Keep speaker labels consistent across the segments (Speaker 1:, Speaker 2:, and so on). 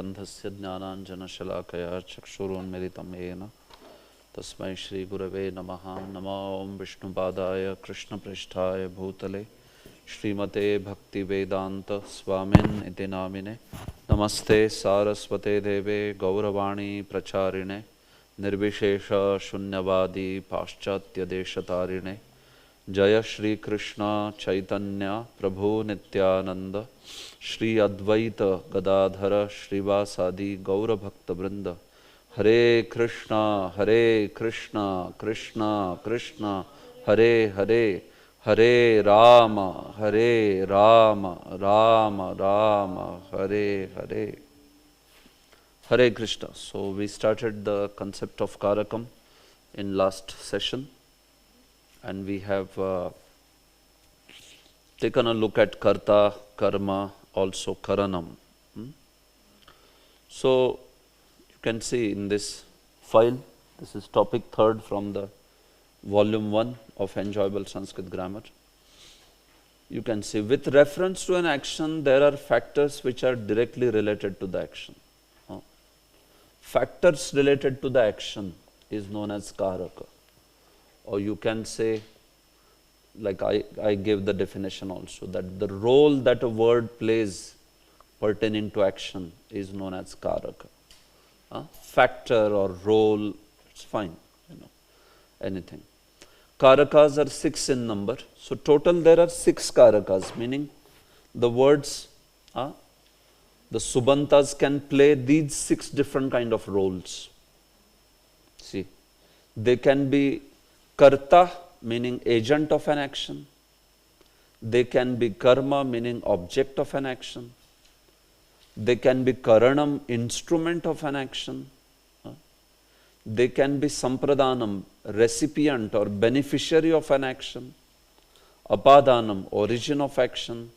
Speaker 1: ज्ञानाञ्जनशलाकया चक्षुरुन्मिलितं येन तस्मै श्रीगुरवे नमः। नमो ॐ विष्णुपादाय कृष्णपृष्ठाय भूतले श्रीमते भक्तिवेदान्त स्वामिन् इति नामिने। नमस्ते सारस्वते देवे गौरवाणी प्रचारिणे निर्विशेष शून्यवादी पाश्चात्यदेशतारिणे। जय श्री कृष्ण चैतन्य प्रभु नित्यानंद श्री अद्वैत गदाधर श्रीवासादि गौरभक्तवृंद। हरे कृष्णा कृष्णा कृष्णा हरे हरे, हरे Ram Ram Ram Hare Hare. Hare Krishna. So we started the concept of Karakam in last session, and we have taken a look at Karta, Karma, also Karanam. So you can see in this file, this is topic 3rd from the volume 1 of Enjoyable Sanskrit Grammar. You can see with reference to an action, there are factors which are directly related to the action. Factors related to the action is known as Karaka. Or you can say, like I gave the definition also, that the role that a word plays pertaining to action is known as Karaka. Factor or role, it's fine, anything. Karakas are 6 in number. So total there are 6 Karakas, meaning the words, the Subantas can play these 6 different kind of roles. See, they can be Karta, meaning agent of an action. They can be Karma, meaning object of an action. They can be Karanam, instrument of an action. They can be Sampradanam, recipient or beneficiary of an action. Apadanam, origin of action.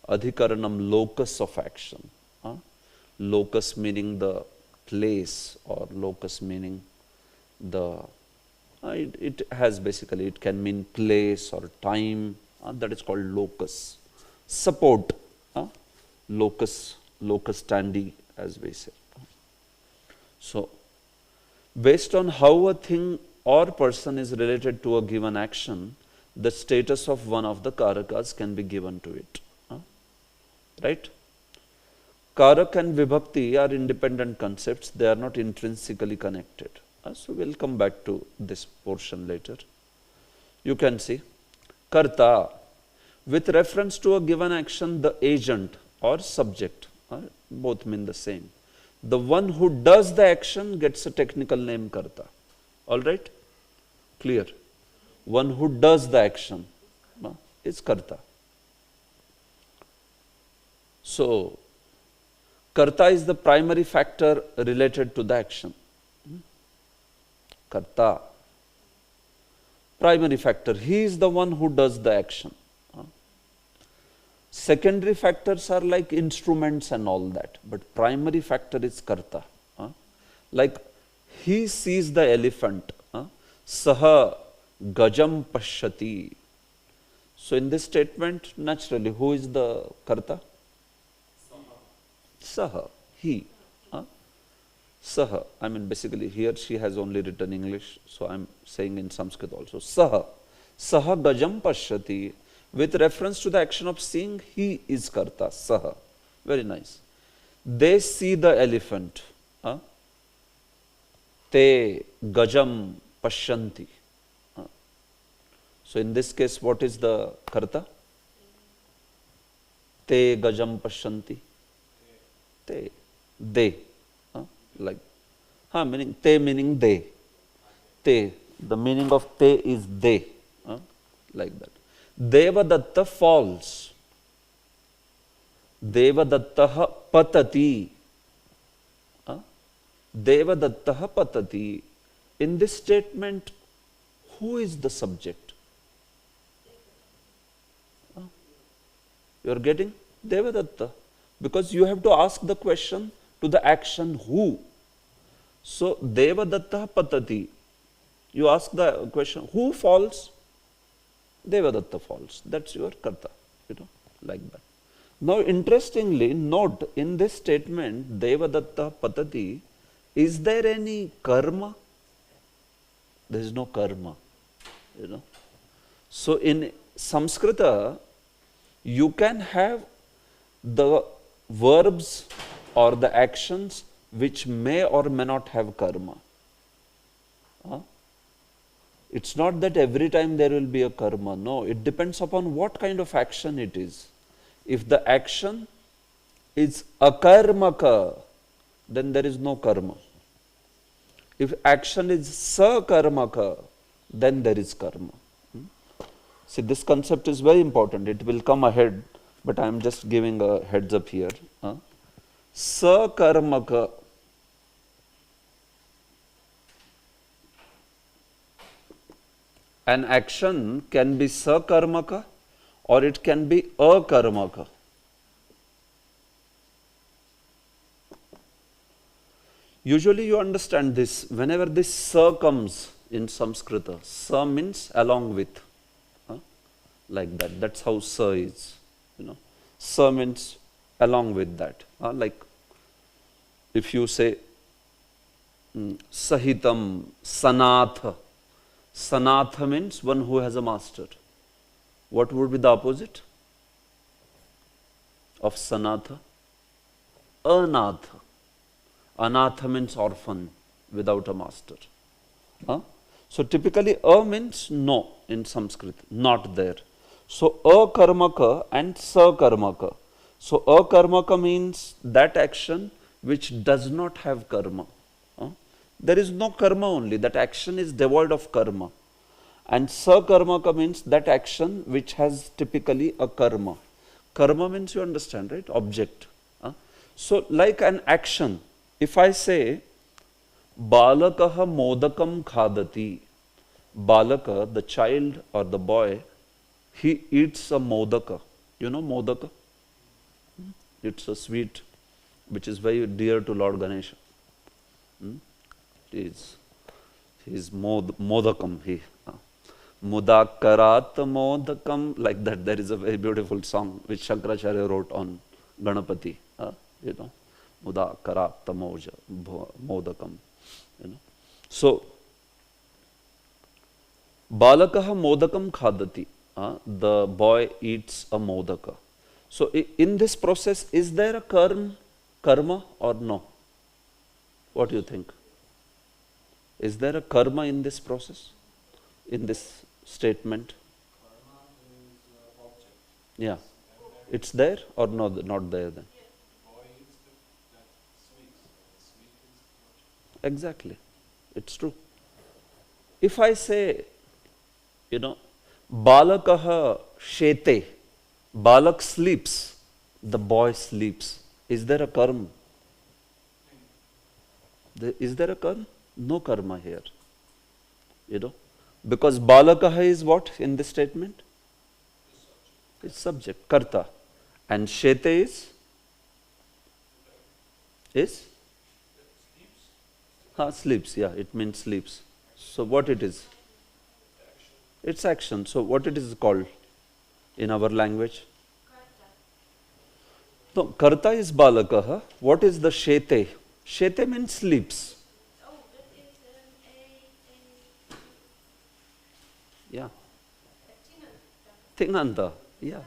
Speaker 1: Adhikaranam, locus of action. Locus meaning the place, or locus meaning the, it has basically, it can mean place or time, that is called locus. Support, locus standi as we say. So, based on how a thing or person is related to a given action, the status of one of the Karakas can be given to it. Right? Karak and Vibhakti are independent concepts, they are not intrinsically connected. So we will come back to this portion later. You can see, Karta, with reference to a given action, the agent or subject, both mean the same. The one who does the action gets a technical name Karta. Alright? Clear? One who does the action is Karta. So, Karta is the primary factor related to the action. Karta, primary factor, he is the one who does the action. Secondary factors are like instruments and all that, but primary factor is Karta. Like he sees the elephant, Saha Gajam Pashyati. So in this statement, naturally, who is the Karta? Saha, he. Saha, I mean basically here she has only written English, so I am saying in Sanskrit also. Saha, Saha Gajam Pashyati. With reference to the action of seeing, he is Karta, Saha. Very nice. They see the elephant. Te Gajam Pashyanti. So in this case, what is the Karta? Te Gajam Pashyanti. Te, they, like, meaning te meaning they. Te, the meaning of te is they, like that. Devadatta falls. Devadattaha patati. Devadattaha patati. In this statement, who is the subject? You are getting? Devadatta. Because you have to ask the question to the action who. So, Devadatta patati. You ask the question, who falls? Devadatta falls. That's your Karta, like that. Now, interestingly, note in this statement, Devadatta Patati, is there any karma? There is no karma, you know. So, in Sanskrita, you can have the verbs or the actions which may or may not have karma. It's not that every time there will be a karma. No, it depends upon what kind of action it is. If the action is akarmaka, then there is no karma. If action is sakarmaka, then there is karma. See, this concept is very important. It will come ahead, but I am just giving a heads up here. Sakarmaka. An action can be sakarmaka or it can be akarmaka. Usually you understand this, whenever this sa comes in Sanskrita, sa means along with, like that. That's how sa is, you know. Sa means along with that. Like if you say sahitam, sanatha. Sanatha means one who has a master. What would be the opposite of sanatha? Anatha. Anatha means orphan, without a master. So typically a means no in Sanskrit, not there. So akarmaka and sakarmaka. So akarmaka means that action which does not have karma. There is no karma only, that action is devoid of karma. And sakarmaka means that action which has typically a karma. Karma means, you understand, right? Object. So like an action, if I say balakaha modakam khadati, balaka, the child or the boy, he eats a modaka. You know modaka? It's a sweet which is very dear to Lord Ganesha. He is modakam. Mudakarat modakam, like that. There is a very beautiful song which Shankaracharya wrote on Ganapati. You know, Mudakarat modakam. You know. So, balakaha modakam khadati. The boy eats a modaka. So, in this process, is there a karma or no? What do you think? Is there a karma in this process, in this statement?
Speaker 2: Karma is object.
Speaker 1: Yeah. It's there or no, not there then?
Speaker 2: The boy eats that sweet. The sweet is object.
Speaker 1: Exactly. It's true. If I say, you know, balakaha shete, balak sleeps, the boy sleeps. Is there a karma? Is there a karma? No karma here, you know, because balakaha is what in this statement? It's subject, karta, and shete is sleeps. Yeah, it means sleeps. So what it is? It's action. So what it is called in our language? No, karta is balakaha. What is the shete? Shete means sleeps. Yeah. Tinganta. Yeah.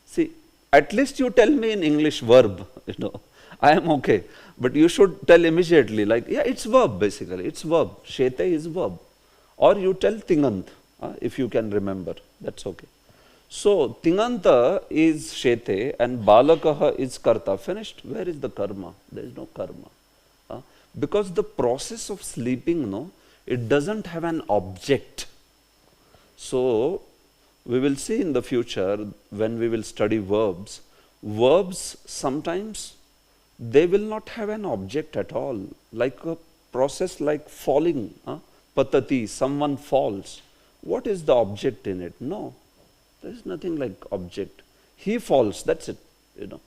Speaker 1: See, at least you tell me in English verb, you know. I am okay. But you should tell immediately, like, yeah, it's verb basically. It's verb. Shete is verb. Or you tell tingant, if you can remember. That's okay. So, tinganta is shete and balakaha is karta. Finished. Where is the karma? There is no karma. Because the process of sleeping, no, it doesn't have an object. So, we will see in the future when we will study verbs, verbs sometimes they will not have an object at all. Like a process like falling, patati, someone falls. What is the object in it? No, there is nothing like object. He falls, that's it, you know.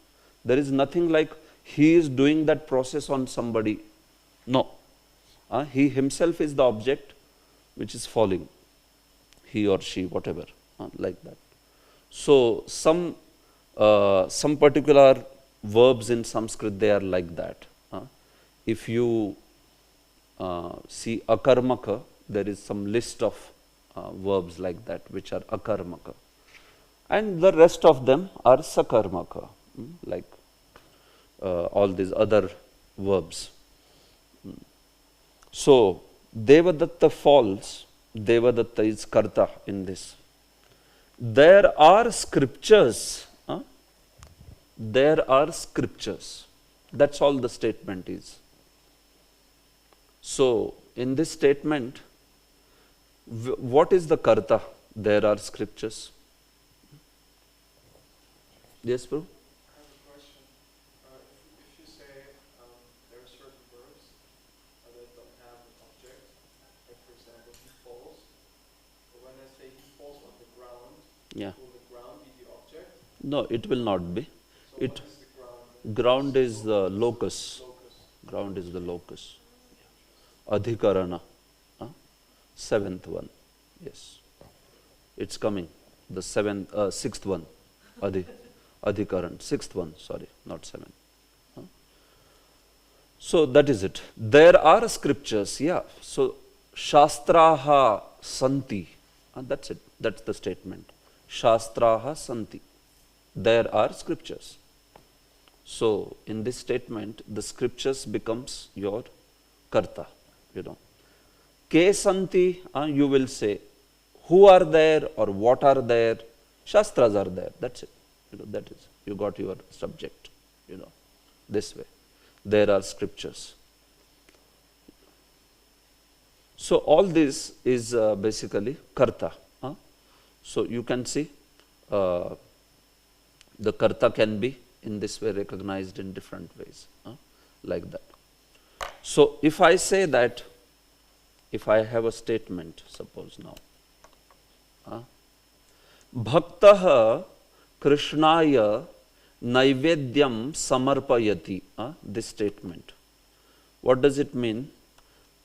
Speaker 1: There is nothing like he is doing that process on somebody. No, he himself is the object which is falling. He or she, whatever, like that. So, some some particular verbs in Sanskrit, they are like that. If you see akarmaka, there is some list of verbs like that which are akarmaka. And the rest of them are sakarmaka, like all these other verbs. So, Devadatta falls, Devadatta is karta in this. There are scriptures, there are scriptures. That's all the statement is. So, in this statement, what is the karta? There are scriptures. Yes, Prabhu?
Speaker 2: I have a question. If you say there are certain verbs that don't have an object, like for example, he falls, but when I say he falls on the ground,
Speaker 1: Yeah.
Speaker 2: will the ground be the object?
Speaker 1: No, it will not be.
Speaker 2: So
Speaker 1: It
Speaker 2: what is the ground?
Speaker 1: ground is the locus.
Speaker 2: Locus.
Speaker 1: Ground is the locus. Adhikarana. Seventh one. Yes. It's coming. The sixth one. Adhikaran. Sixth one. Sorry, not seventh. So that is it. There are scriptures. Yeah. So Shastraha Santi. That's it. That's the statement. Shastraha Santi. There are scriptures. So in this statement, the scriptures becomes your karta. Ke santi, you will say, who are there or what are there? Shastras are there. That's it. That is, you got your subject. This way. There are scriptures. So all this is basically karta. So you can see the karta can be in this way recognized in different ways, like that. So if I say that, if I have a statement, suppose now, Bhaktaha Krishnaya Naivedyam Samarpayati, this statement. What does it mean?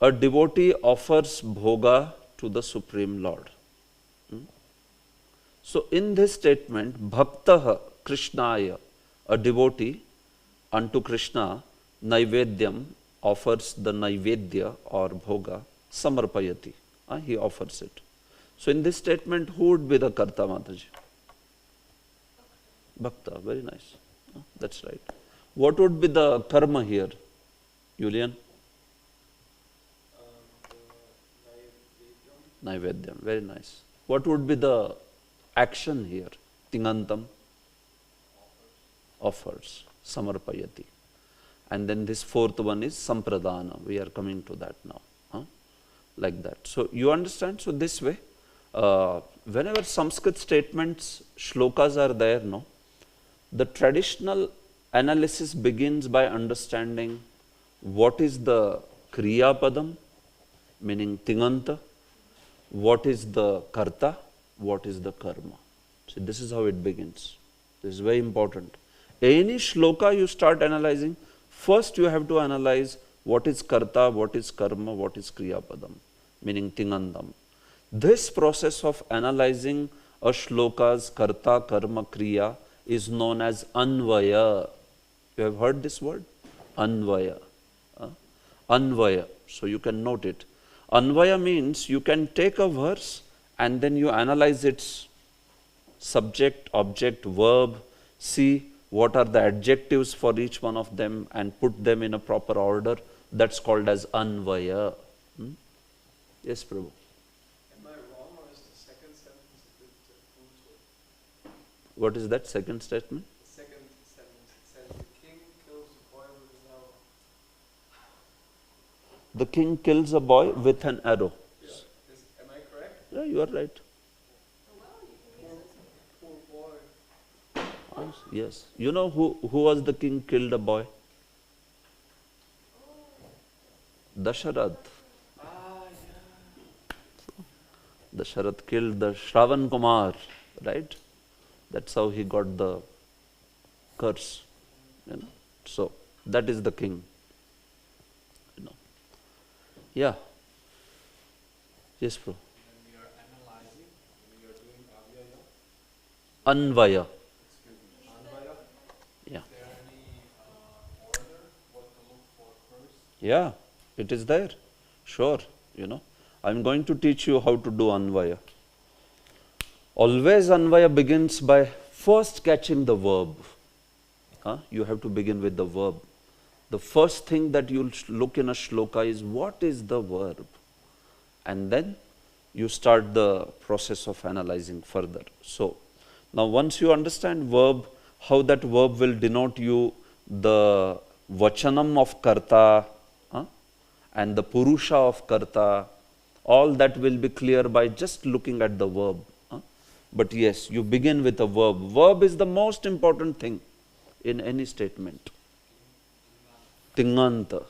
Speaker 1: A devotee offers bhoga to the Supreme Lord. So in this statement, Bhaktaha Krishnaya, a devotee unto Krishna, Naivedyam, offers the Naivedya or bhoga, Samarpayati. He offers it. So in this statement, who would be the karta, Mataji? Bhakta, very nice. That's right. What would be the karma here, Julian? Naivedyam, very nice. What would be the action here? Tingantam? Offers. Samarpayati. And then this fourth one is Sampradana. We are coming to that now. Like that. So you understand? So this way, whenever Sanskrit statements, shlokas are there, no? The traditional analysis begins by understanding what is the Kriya Padam, meaning Tinganta, what is the Karta, what is the Karma. See, this is how it begins. This is very important. Any shloka you start analyzing, first you have to analyze what is Karta, what is Karma, what is Kriya Padam, meaning Tingandam. This process of analyzing a shloka's Karta, Karma, Kriya is known as Anvaya. You have heard this word? Anvaya. Anvaya. So you can note it. Anvaya means you can take a verse and then you analyze its subject, object, verb, see what are the adjectives for each one of them and put them in a proper order. That's called as Anvaya. Yes, Prabhu.
Speaker 2: Am I wrong, or is the second sentence a bit brutal?
Speaker 1: What is that second statement?
Speaker 2: The second sentence, it says, the king kills a boy with an arrow.
Speaker 1: The king kills a boy with an arrow.
Speaker 2: Yeah. Am I correct?
Speaker 1: Yeah, you are right.
Speaker 2: Poor boy.
Speaker 1: Yes. You know who was the king killed a boy? Dasharath. Dasharath killed the Shravan Kumar, right? That's how he got the curse. So that is the king. Yeah. Yes, bro.
Speaker 2: When we are analyzing, we are doing avyaya.
Speaker 1: Anvaya.
Speaker 2: Excuse me.
Speaker 1: Yeah, it is there. Sure, I'm going to teach you how to do Anvaya. Always Anvaya begins by first catching the verb. You have to begin with the verb. The first thing that you'll look in a shloka is what is the verb? And then you start the process of analyzing further. So, now once you understand verb, how that verb will denote you the vachanam of karta and the purusha of karta, all that will be clear by just looking at the verb. But yes, you begin with a verb. Verb is the most important thing in any statement. Tinganta.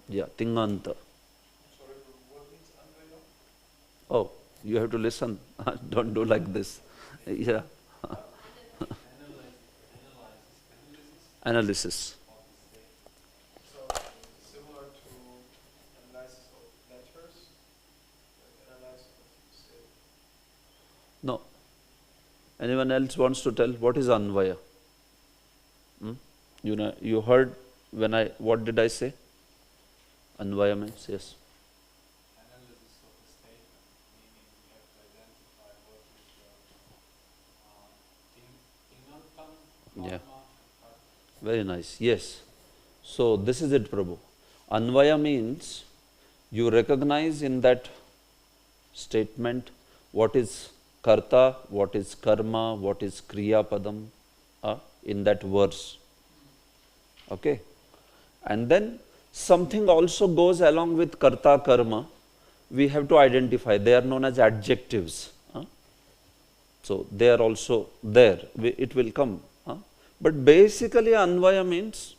Speaker 1: Yeah, tinganta.
Speaker 2: Sorry, what means Anvaya?
Speaker 1: Oh, you have to listen. Don't do like this. Yeah. Analysis.
Speaker 2: So, similar to analysis of letters, like analysis of say.
Speaker 1: No. Anyone else wants to tell what is Anvaya? You heard what did I say? Anvaya means, yes.
Speaker 2: Analysis of a statement, meaning you have to identify what is the
Speaker 1: Yeah.
Speaker 2: karma.
Speaker 1: Very nice. Yes. So this is it, Prabhu. Anvaya means you recognize in that statement what is karta, what is karma, what is kriya padam in that verse. Okay. And then something also goes along with karta karma. We have to identify. They are known as adjectives. So they are also there. It will come. But basically Anvaya means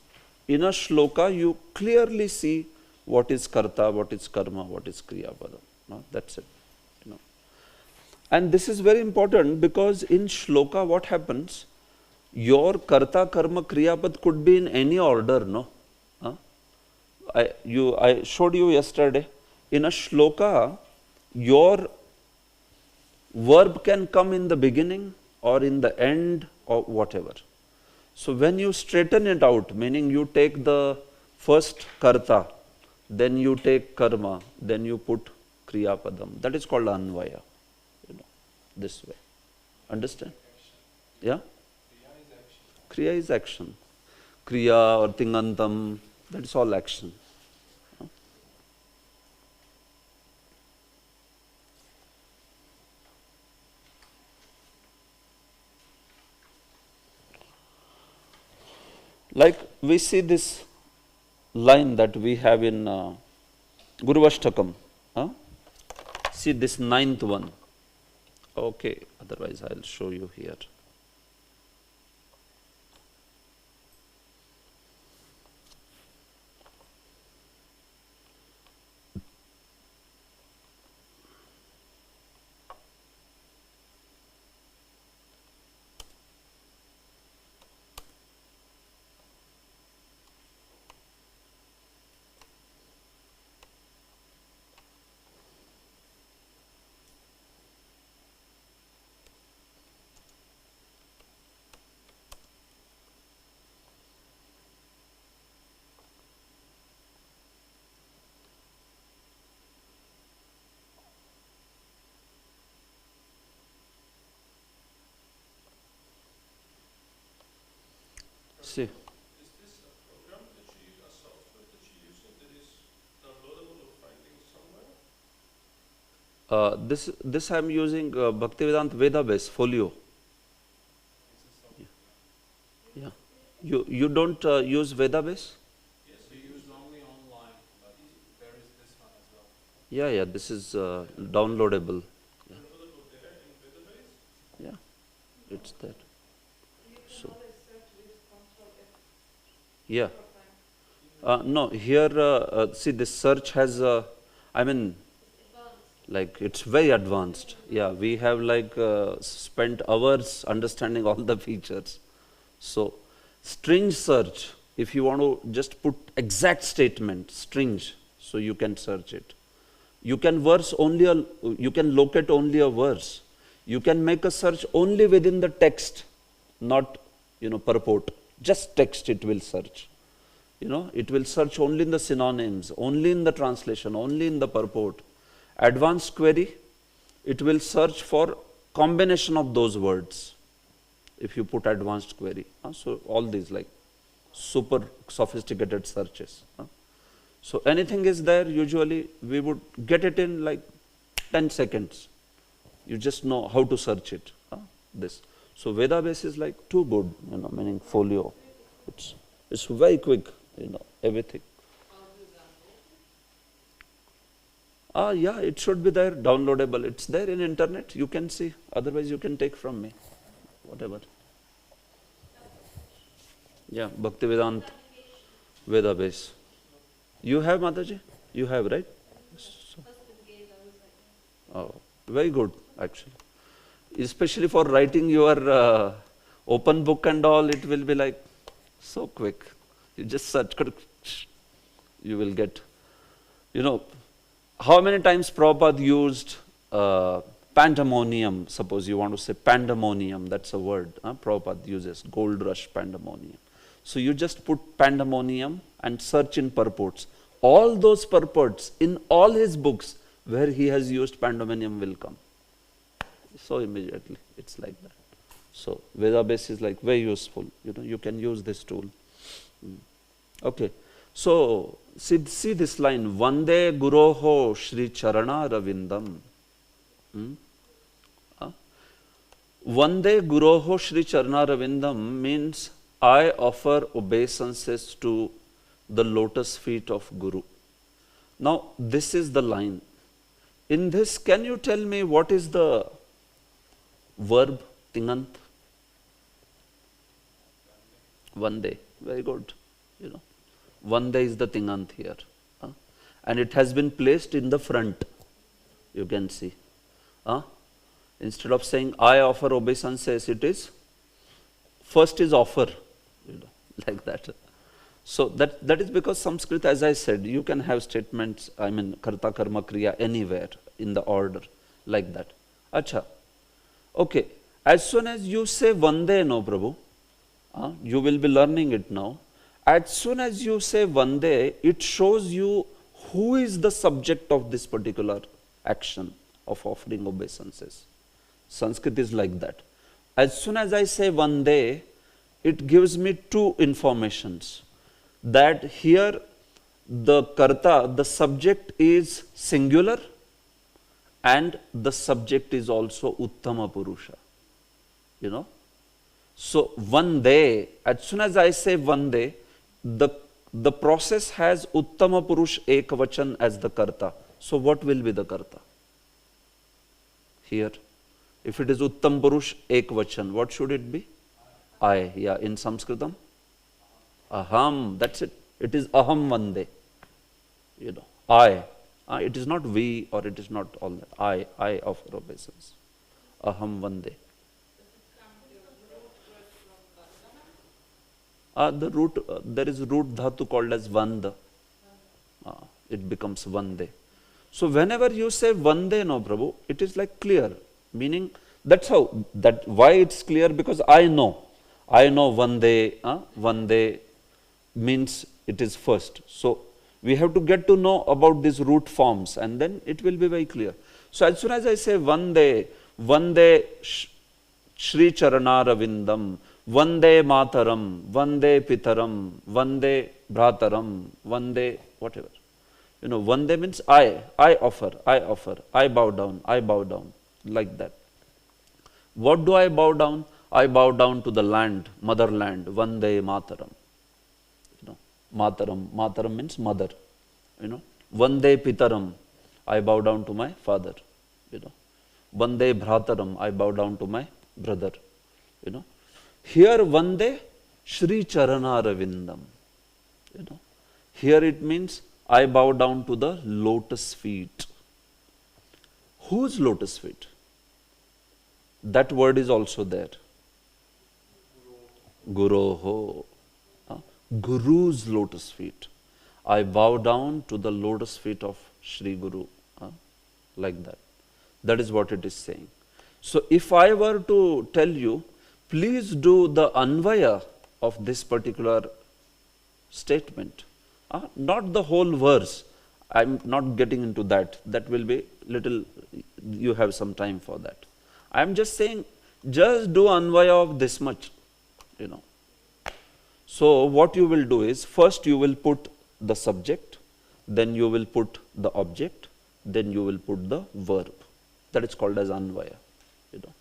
Speaker 1: in a shloka you clearly see what is karta, what is karma, what is kriya padam. That's it. And this is very important because in shloka what happens? Your karta, karma, kriya pad could be in any order, no? I showed you yesterday. In a shloka, your verb can come in the beginning or in the end or whatever. So when you straighten it out, meaning you take the first karta, then you take karma, then you put kriya padam. That is called anvaya. This way. Understand? Yeah? Kriya is action. Kriya or tingantam, that is all action. Like we see this line that we have in Guruvashtakam. See this 9th one. Okay, otherwise I'll show you here. See.
Speaker 2: Is this a program that a software that you're using that is downloadable or finding somewhere?
Speaker 1: This I am using Bhaktivedanta Vedabase Folio. Yeah. You don't use Vedabase?
Speaker 2: Yes, we use only online, but there is this one as well.
Speaker 1: Yeah, this is downloadable. Yeah.
Speaker 2: Downloadable there in database?
Speaker 1: Yeah, it's there. So. Yeah. No, here, see, this search has, like, it's very advanced. Yeah, we have, like, spent hours understanding all the features. So, string search, if you want to just put exact statement, string, so you can search it. You can you can locate only a verse. You can make a search only within the text, not, purport. Just text it will search. It will search only in the synonyms, only in the translation, only in the purport. Advanced query, it will search for combination of those words if you put advanced query. So all these like super sophisticated searches. So anything is there, usually we would get it in like 10 seconds. You just know how to search it. This. So Veda base is like too good, meaning folio. It's very quick, everything. Yeah, it should be there, downloadable. It's there in internet, you can see. Otherwise you can take from me, whatever. Yeah, Bhaktivedanta Veda base. You have, Mataji? You have, right? Oh, very good, actually. Especially for writing your open book and all, it will be like so quick. You just search, you will get. How many times Prabhupada used pandemonium? Suppose you want to say pandemonium, that's a word. Prabhupada uses gold rush pandemonium. So you just put pandemonium and search in purports. All those purports in all his books where he has used pandemonium will come. So immediately, it's like that. So Veda base is like very useful. You can use this tool. Okay. So see this line, Vande Guroho Shri Charana Ravindam. Vande Guroho Shri Charana Ravindam means I offer obeisances to the lotus feet of Guru. Now this is the line. In this, can you tell me what is the verb Tingant? Vande. Very good. Vande is the Tingant here. And it has been placed in the front. You can see. Instead of saying I offer obeisances, it is first is offer. Like that. So that is because Sanskrit, as I said, you can have statements, karta, karma, kriya anywhere in the order like that. Acha. Okay. As soon as you say Vande, no Prabhu, you will be learning it now. As soon as you say Vande, it shows you who is the subject of this particular action of offering obeisances. Sanskrit is like that. As soon as I say Vande, it gives me two informations. That here the karta, the subject is singular and the subject is also Uttama Purusha. So Vande, as soon as I say Vande, the process has Uttama Purush Ekvachan as the karta. So what will be the karta? Here, if it is Uttam Purush Ekvachan, what should it be? I. Yeah, in Sanskritam? Aham, that's it. It is Aham Vande. I. It is not we or it is not all that. I offer obeisance. Aham Vande. The root, there is root dhatu called as Vanda. It becomes Vande. So whenever you say Vande, no Prabhu, it is like clear. Meaning, that's how, why it's clear, because I know Vande, Vande means it is first. So we have to get to know about these root forms and then it will be very clear. So as soon as I say Vande, Vande Shri Charana Ravindam, Vande Mataram, Vande Pitaram, Vande Bhrataram, Vande whatever. Vande means I offer, I bow down, like that. What do I bow down? I bow down to the land, motherland, Vande Mataram. Mataram means mother. Vande Pitaram, I bow down to my father. Vande Bhrataram, I bow down to my brother. Here Vande Shri Charana Ravindam. Here it means I bow down to the lotus feet. Whose lotus feet? That word is also there. Guroho. Guru's lotus feet. I bow down to the lotus feet of Shri Guru. Like that. That is what it is saying. So if I were to tell you, please do the anvaya of this particular statement. Not the whole verse. I'm not getting into that. That will be little, you have some time for that. I'm just saying, just do Anvaya of this much, you know. So what you will do is, first you will put the subject, then you will put the object, then you will put the verb. That is called as Anvaya, you know.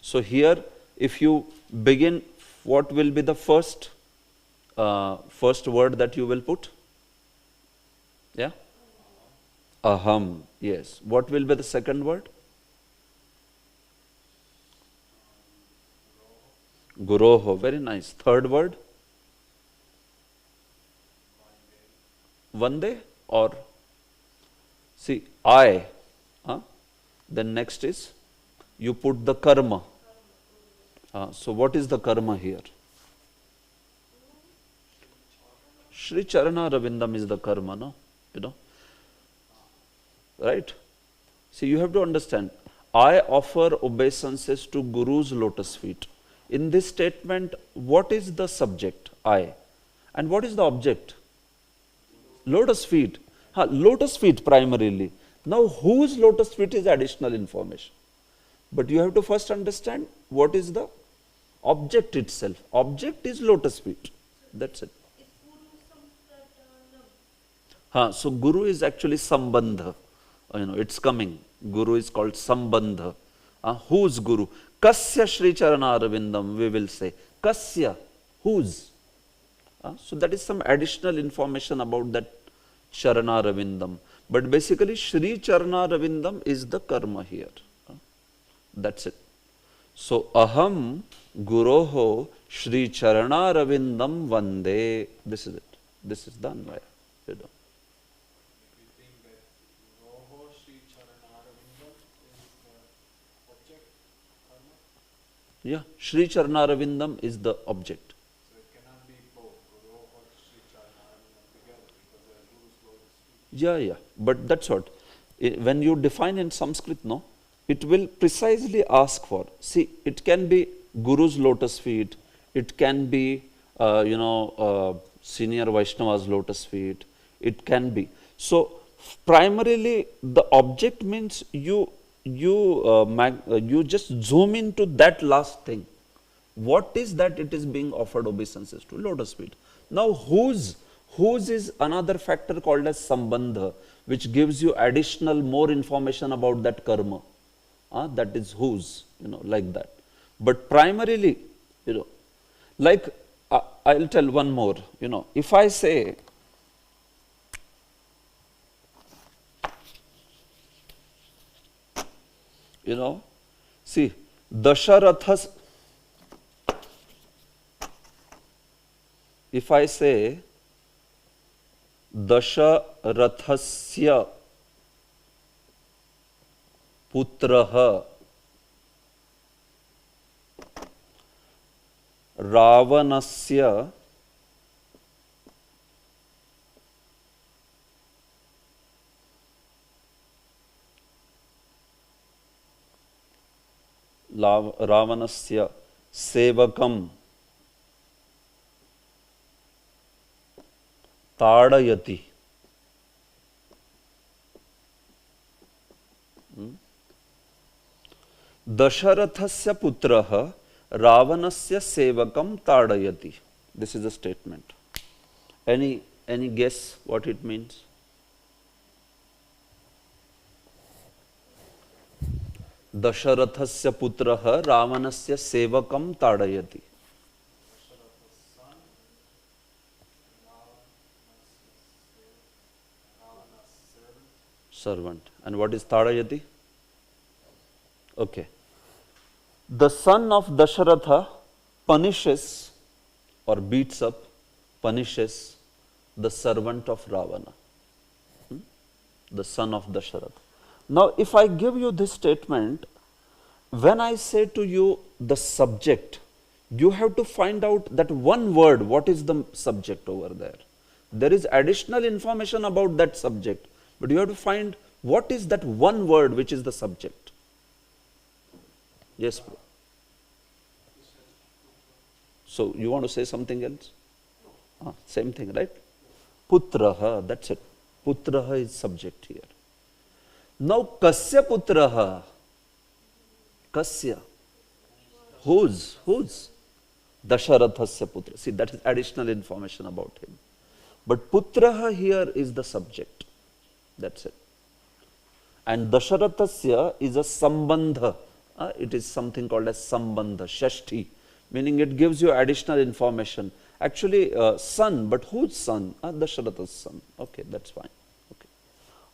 Speaker 1: So here, if you begin, what will be the first word that you will put? Yeah? Aham, yes. What will be the second word? Guroho, very nice. Third word? Vande or? See, I. Then next is, you put the karma. So what is the karma here? Shri Charana Ravindam is the karma, no? You know? Right? See, you have to understand, I offer obeisances to Guru's lotus feet. In this statement, what is the subject? I. And what is the object? Lotus feet. Lotus feet primarily. Now, whose lotus feet is additional information? But you have to first understand what is the object itself. Object is lotus feet. That's it. So Guru is actually Sambandha. You know, it's coming. Guru is called Sambandha. Whose Guru? Kasya Shri Charana Arvindam, we will say. Kasya, whose? So that is some additional information about that Charana Ravindam. But basically, Shri Charana Ravindam is the karma here. That's it. So, Aham Guroho Shri Charana Ravindam Vande. This is it. This is the Anvaya. You know.
Speaker 2: We think that Guroho Shri Charana Ravindam is the object, karma?
Speaker 1: Yeah, Shri Charana Ravindam is the object.
Speaker 2: So it cannot be both Guroho Shri Charana Ravindam together because they are Guru's lotus feet.
Speaker 1: Yeah. But that's what. When you define in Sanskrit, no, it will precisely ask for. See, it can be Guru's lotus feet. It can be, senior Vaishnava's lotus feet. It can be. So, primarily, the object means you just zoom into that last thing. What is that it is being offered obeisances to? Lotus feet. Now, whose is another factor called as Sambandha, which gives you additional more information about that karma. That is whose, like that. But primarily, like I'll tell one more, if I say, see, Dasharathas, if I say, Dasharathasya putraha Ravanasya sevakam tadayati. Dasharathasya putraha Ravanasya sevakam tadayati. This is a statement. Any guess what it means? Dasharathasya putraha Ravanasya sevakam tadayati. Servant. And what is tadayati? Okay. The son of Dasharatha punishes or beats up, punishes the servant of Ravana. The son of Dasharatha. Now, if I give you this statement, when I say to you the subject, you have to find out that one word, what is the subject over there. There is additional information about that subject, but you have to find what is that one word which is the subject. Yes, bro. So, you want to say something else? Same thing, right? Putraha, that's it. Putraha is subject here. Now, kasya putraha? Kasya. Whose? Whose? Dasharathasya putra. See, that is additional information about him. But putraha here is the subject. That's it. And Dasharathasya is a sambandha. It is something called as sambandha, shashti, meaning it gives you additional information. Actually, son, but whose son? Dasharatha's son. Okay, that's fine. Okay.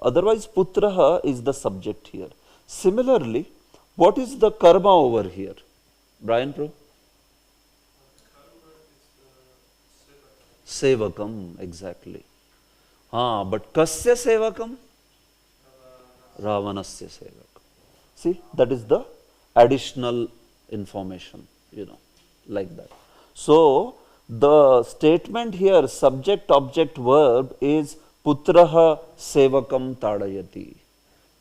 Speaker 1: Otherwise, putraha is the subject here. Similarly, what is the karma over here? Brian, Prabhu? Sevakam, exactly. But kasya sevakam? Ravanasya sevakam. See, that is the additional information, like that. So, the statement here, subject, object, verb is putraha sevakam tadayati.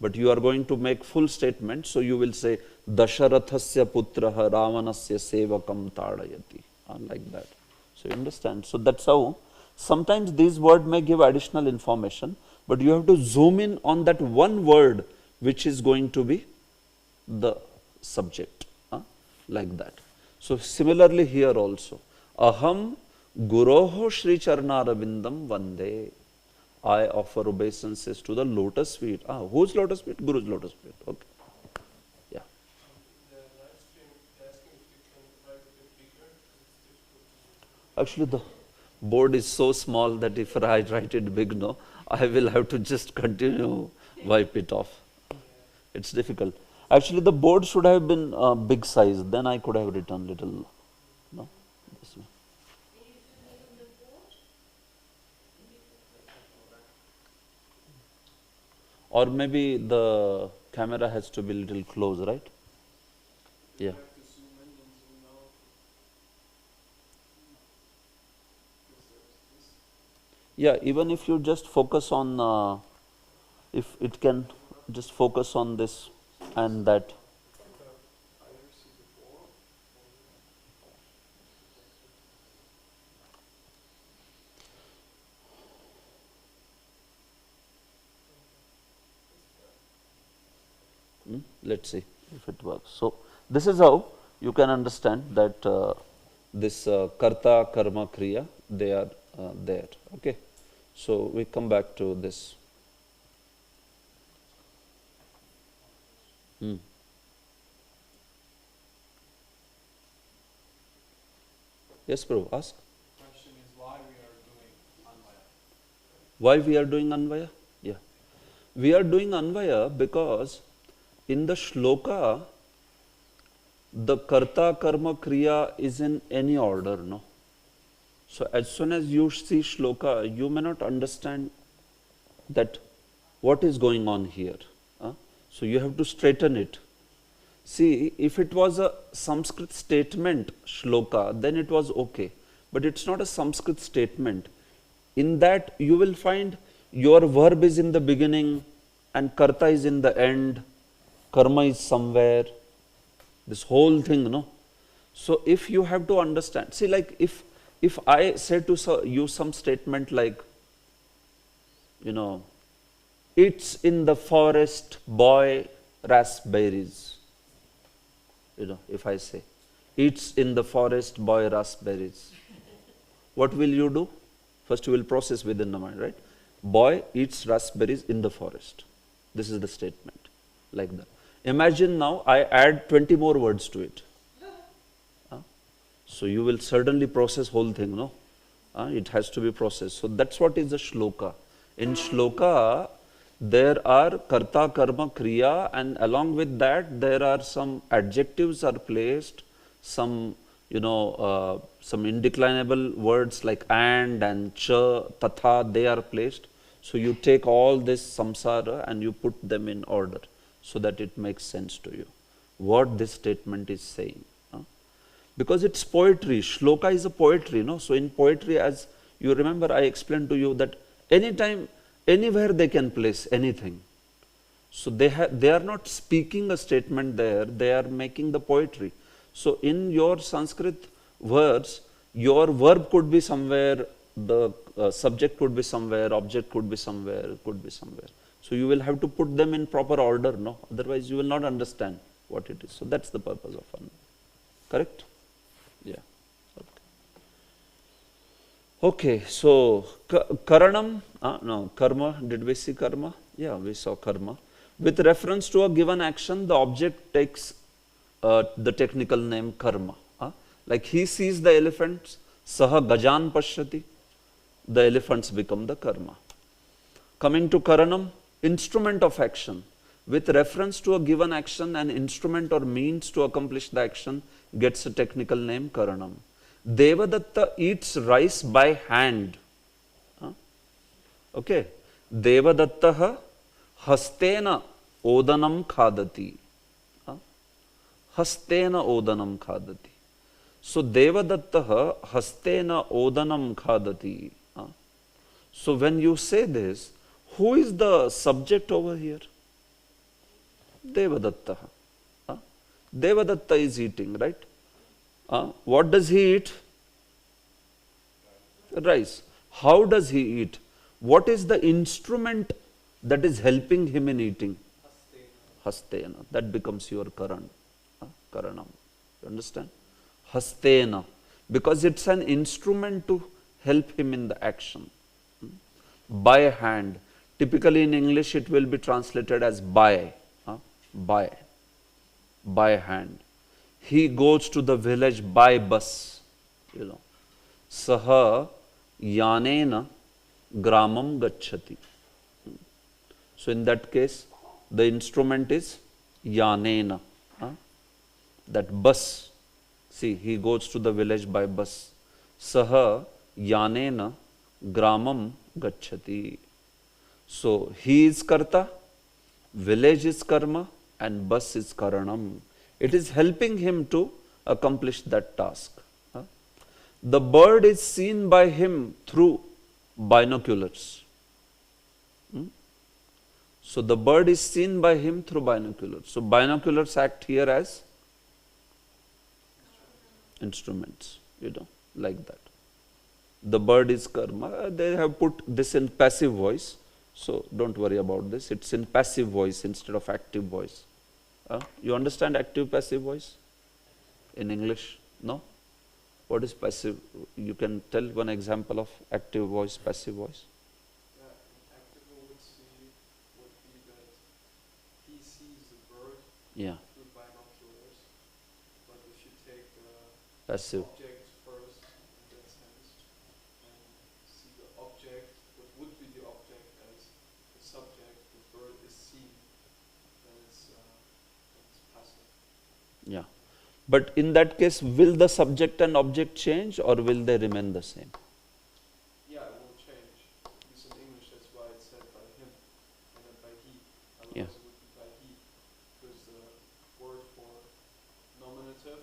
Speaker 1: But you are going to make full statement, so you will say Dasharathasya putraha Ravanasya sevakam tadayati. Like that. So you understand. So that's how sometimes these words may give additional information, but you have to zoom in on that one word which is going to be the subject. Like that. So similarly here also. Aham Guroho Shri Charnarabindam Vande. I offer obeisances to the lotus feet. Whose lotus feet? Guru's lotus feet. Okay. Yeah.
Speaker 2: The live stream asking if you can write a bit bigger.
Speaker 1: Actually, the board is so small that if I write it big, no, I will have to just continue, wipe it off. It's difficult. Actually, the board should have been big size. Then I could have written little. No, this way. Or maybe the camera has to be little close, right? Yeah.
Speaker 2: You have to zoom in and zoom out. Because there's this.
Speaker 1: Yeah, even if you just focus on, if it can just focus on this and that. Let's see if it works. So, this is how you can understand that this karta, karma, kriya, they are there. Okay. So, we come back to this. Yes, Prabhu, ask.
Speaker 2: The question is why we are doing Anvaya.
Speaker 1: Why we are doing Anvaya? Yeah. We are doing Anvaya because in the shloka, the karta, karma, kriya is in any order, no? So, as soon as you see shloka, you may not understand that what is going on here. So, you have to straighten it. See, if it was a Sanskrit statement, shloka, then it was okay. But it's not a Sanskrit statement. In that, you will find your verb is in the beginning and karta is in the end, karma is somewhere, this whole thing, no? So, if you have to understand, see, like if I say to you some statement like, it's in the forest, boy, raspberries. If I say, it's in the forest, boy, raspberries. What will you do? First you will process within the mind, right? Boy eats raspberries in the forest. This is the statement, like that. Imagine now I add 20 more words to it. So you will certainly process whole thing, no? It has to be processed. So that's what is the shloka. In shloka, there are karta, karma, kriya, and along with that, there are some adjectives are placed, some, some indeclinable words like and cha, tatha, they are placed. So you take all this samsara and you put them in order so that it makes sense to you, what this statement is saying. Because it's poetry, shloka is a poetry, no? So in poetry, as you remember, I explained to you that anytime, anywhere they can place anything. So they are not speaking a statement there, they are making the poetry. So in your Sanskrit words, your verb could be somewhere subject could be somewhere, object could be somewhere, could be somewhere. So you will have to put them in proper order, no? Otherwise you will not understand what it is. So that's the purpose of Anvaya. Correct? Yeah. Okay, so karanam, no, karma, did we see karma? Yeah, we saw karma. With reference to a given action, the object takes the technical name karma. Like he sees the elephants, saha gajan pashyati, the elephants become the karma. Coming to karanam, instrument of action. With reference to a given action, an instrument or means to accomplish the action gets a technical name karanam. Devadatta eats rice by hand. Okay. Devadatta hastena odanam khadati. Hastena odanam khadati. So Devadatta hastena odanam khadati. So when you say this, who is the subject over here? Devadatta. Devadatta is eating, right? What does he eat? Rice. How does he eat? What is the instrument that is helping him in eating? Hastena. That becomes your karanam. You understand? Hastena. Because it's an instrument to help him in the action. By hand. Typically in English it will be translated as by. By hand. He goes to the village by bus. Saha yanena gramam gacchati. So in that case, the instrument is yanena. That bus. See, he goes to the village by bus. Saha yanena gramam gacchati. So he is karta, village is karma, and bus is karanam. It is helping him to accomplish that task. The bird is seen by him through binoculars. So the bird is seen by him through binoculars. So binoculars act here as instruments, like that. The bird is karma. They have put this in passive voice. So don't worry about this. It's in passive voice instead of active voice. You understand active passive voice in English? No? What is passive? You can tell one example of active voice, passive voice.
Speaker 2: Active would be that he sees the bird through binoculars. But if you take the
Speaker 1: passive
Speaker 2: object first in that sense and see the object, what would be the object as the subject, the bird is seen, then it's passive.
Speaker 1: Yeah. But in that case, will the subject and object change or will they remain the same?
Speaker 2: Yeah, it will change. Because in English, that's why it's said by him and not by he. Otherwise, it would be by he. Because the word for nominative,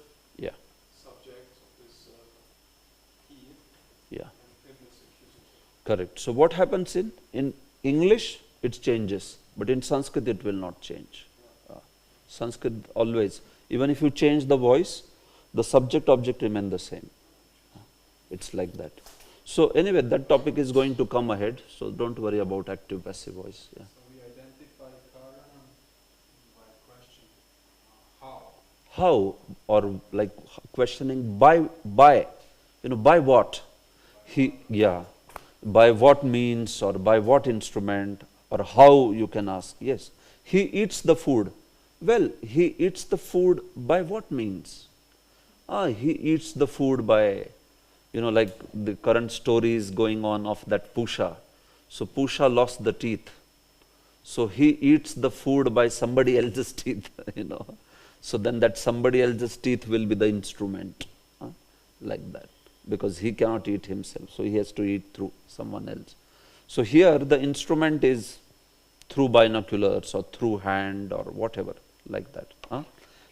Speaker 2: subject is he, and him is accusative.
Speaker 1: Correct. So what happens in English, it changes. But in Sanskrit, it will not change. Sanskrit always. Even if you change the voice, the subject-object remain the same. It's like that. So anyway, that topic is going to come ahead. So don't worry about active-passive voice.
Speaker 3: So we identify karanam by question, how?
Speaker 1: How? Or like questioning by by what? By what means or by what instrument or how you can ask. Yes. He eats the food. Well, he eats the food by what means? He eats the food by, like the current story is going on of that Pusha. So Pusha lost the teeth. So he eats the food by somebody else's teeth, So then that somebody else's teeth will be the instrument, like that. Because he cannot eat himself. So he has to eat through someone else. So here the instrument is through binoculars or through hand or whatever. Like that.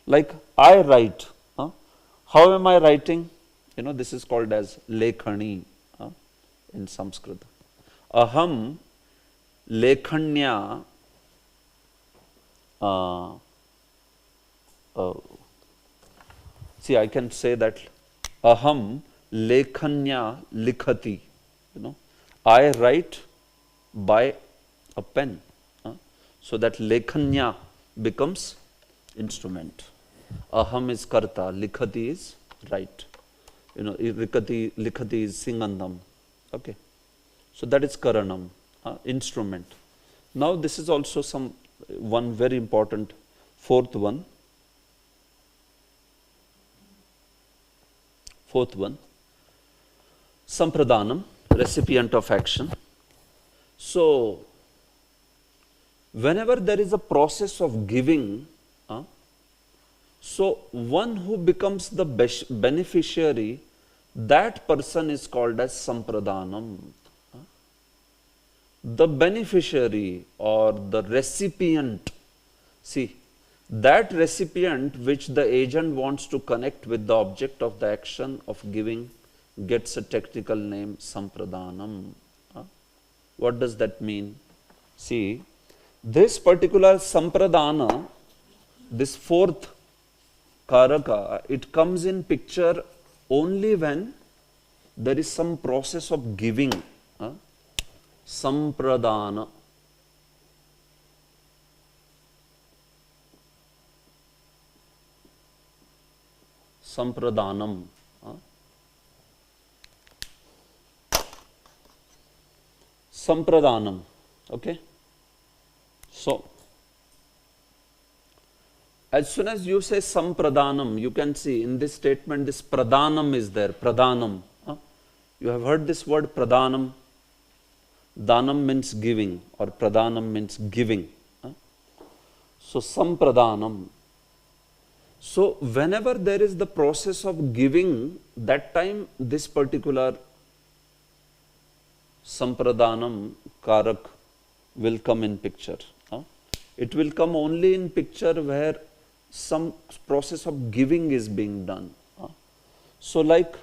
Speaker 1: Like I write. How am I writing? This is called as lekhani in Sanskrit. Aham lekhanya see, I can say that aham lekhanya likhati. I write by a pen. So that lekhanya becomes instrument. Aham is karta, likhati is write. Likhati is singandam. Okay. So that is karanam, instrument. Now this is also one very important fourth one. Sampradanam, recipient of action. So whenever there is a process of giving, so one who becomes the beneficiary, that person is called as sampradanam. The beneficiary or the recipient, see, that recipient which the agent wants to connect with the object of the action of giving gets a technical name, sampradanam. What does that mean? See, this particular sampradana, this fourth karaka, it comes in picture only when there is some process of giving. Sampradana. Sampradanam. Sampradanam. Okay. So, as soon as you say sampradanam, you can see in this statement this pradhanam is there. Pradhanam. You have heard this word pradhanam. Danam means giving, or pradhanam means giving. So, sampradhanam. So, whenever there is the process of giving, that time this particular sampradhanam karak will come in picture. It will come only in picture where some process of giving is being done. So, like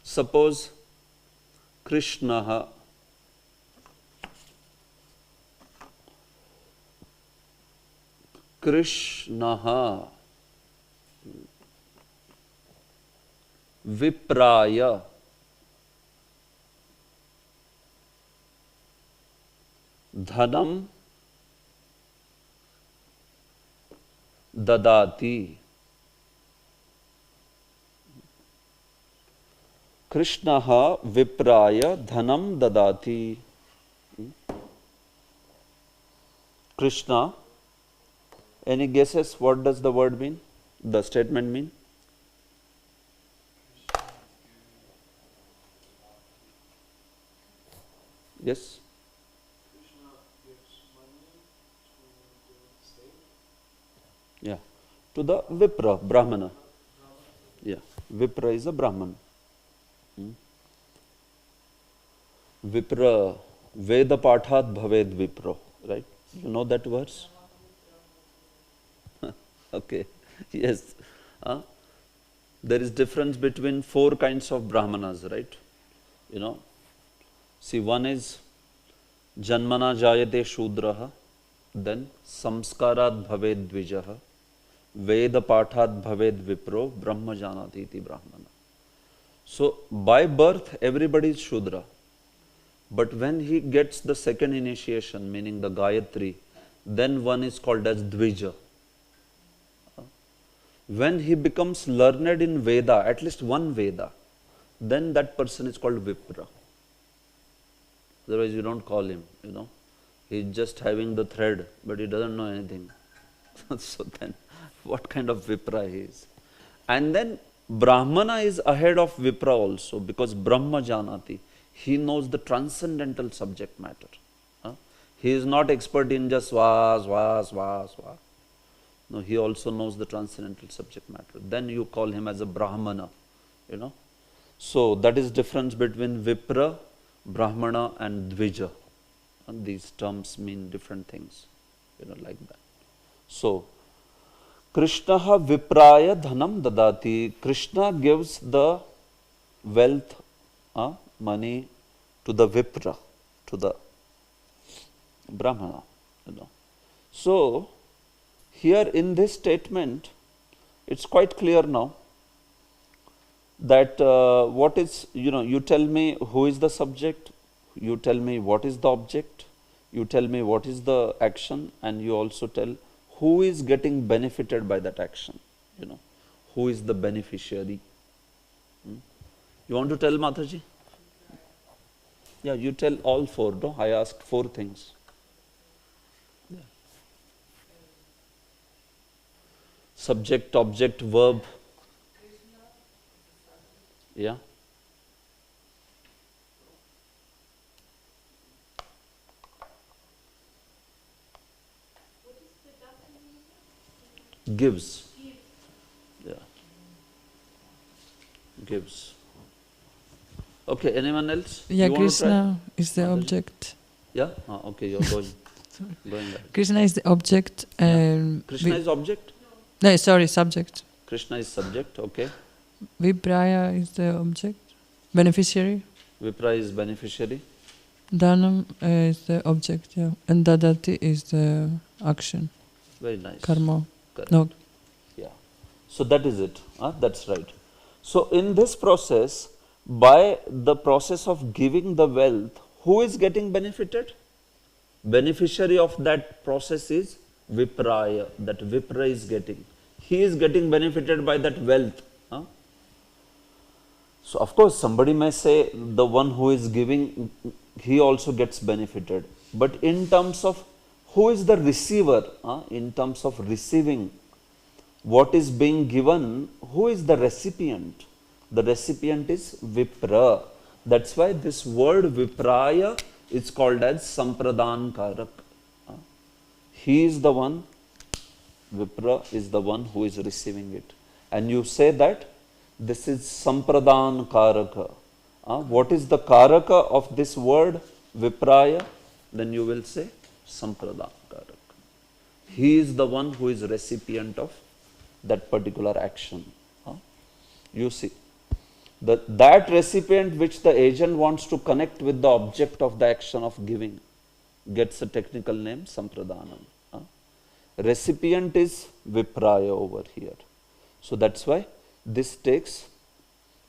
Speaker 1: suppose Krishna vipraya dhanam dadati. Krishna vipraya dhanam dadati. Krishna, any guesses what does the word mean? The statement mean? Yes?
Speaker 2: Krishna gives money to the state.
Speaker 1: Yeah. To the Vipra, Brahmana. Yeah. Vipra is a Brahman. Vipra, Veda Pathat Bhaved Vipro. Right? You know that verse? Okay. Yes. There is difference between 4 kinds of Brahmanas, right? See, one is Janmana Jayate Shudraha, then Samskarat Bhaved Dvijaha, Veda Pathat Bhaved Vipro, Brahma Janati iti Brahmana. So, by birth, everybody is Shudra. But when he gets the second initiation, meaning the Gayatri, then one is called as Dvija. When he becomes learned in Veda, at least one Veda, then that person is called Vipra. Otherwise, you don't call him, He's just having the thread, but he doesn't know anything. So then, what kind of Vipra he is? And then, Brahmana is ahead of Vipra also, because Brahma Janati. He knows the transcendental subject matter. He is not expert in just swa, swa, swa, swa. No, he also knows the transcendental subject matter. Then you call him as a Brahmana, So that is difference between Vipra, Brahmana and Dvija. And these terms mean different things, like that. So, Krishna vipraya dhanam dadati. Krishna gives the wealth, money to the Vipra, to the Brahmana, So, here in this statement, it's quite clear now. that what is, you tell me who is the subject, you tell me what is the object, you tell me what is the action, and you also tell who is getting benefited by that action, who is the beneficiary. You want to tell, Mataji? Yeah, you tell all four, no? I asked four things. Yeah. Subject, object, verb. Yeah. Gives. Yeah. Gives. Okay, anyone else?
Speaker 4: Yeah,
Speaker 1: you
Speaker 4: Krishna is the
Speaker 1: Mataji?
Speaker 4: object.
Speaker 1: Yeah? Okay, you're going. Going there.
Speaker 4: Krishna is the object.
Speaker 1: Krishna is object?
Speaker 4: No, sorry, subject.
Speaker 1: Krishna is subject, okay.
Speaker 4: Vipraya is the object. Beneficiary.
Speaker 1: Vipra is beneficiary.
Speaker 4: Dhanam is the object, yeah. And Dadati is the action.
Speaker 1: Very nice.
Speaker 4: Karma.
Speaker 1: Correct.
Speaker 4: No.
Speaker 1: Yeah. So that is it. That's right. So in this process, by the process of giving the wealth, who is getting benefited? Beneficiary of that process is Vipraya. That Vipra is getting. He is getting benefited by that wealth. So of course somebody may say the one who is giving, he also gets benefited. But in terms of who is the receiver, in terms of receiving what is being given, who is the recipient? The recipient is Vipra. That's why this word Vipraya is called as Sampradan Karak. He is the one, Vipra is the one who is receiving it. And you say that this is Sampradan Karaka. What is the Karaka of this word Vipraya? Then you will say Sampradan Karaka. He is the one who is recipient of that particular action. You see, that recipient which the agent wants to connect with the object of the action of giving gets a technical name Sampradanam. Recipient is Vipraya over here. So that's why this takes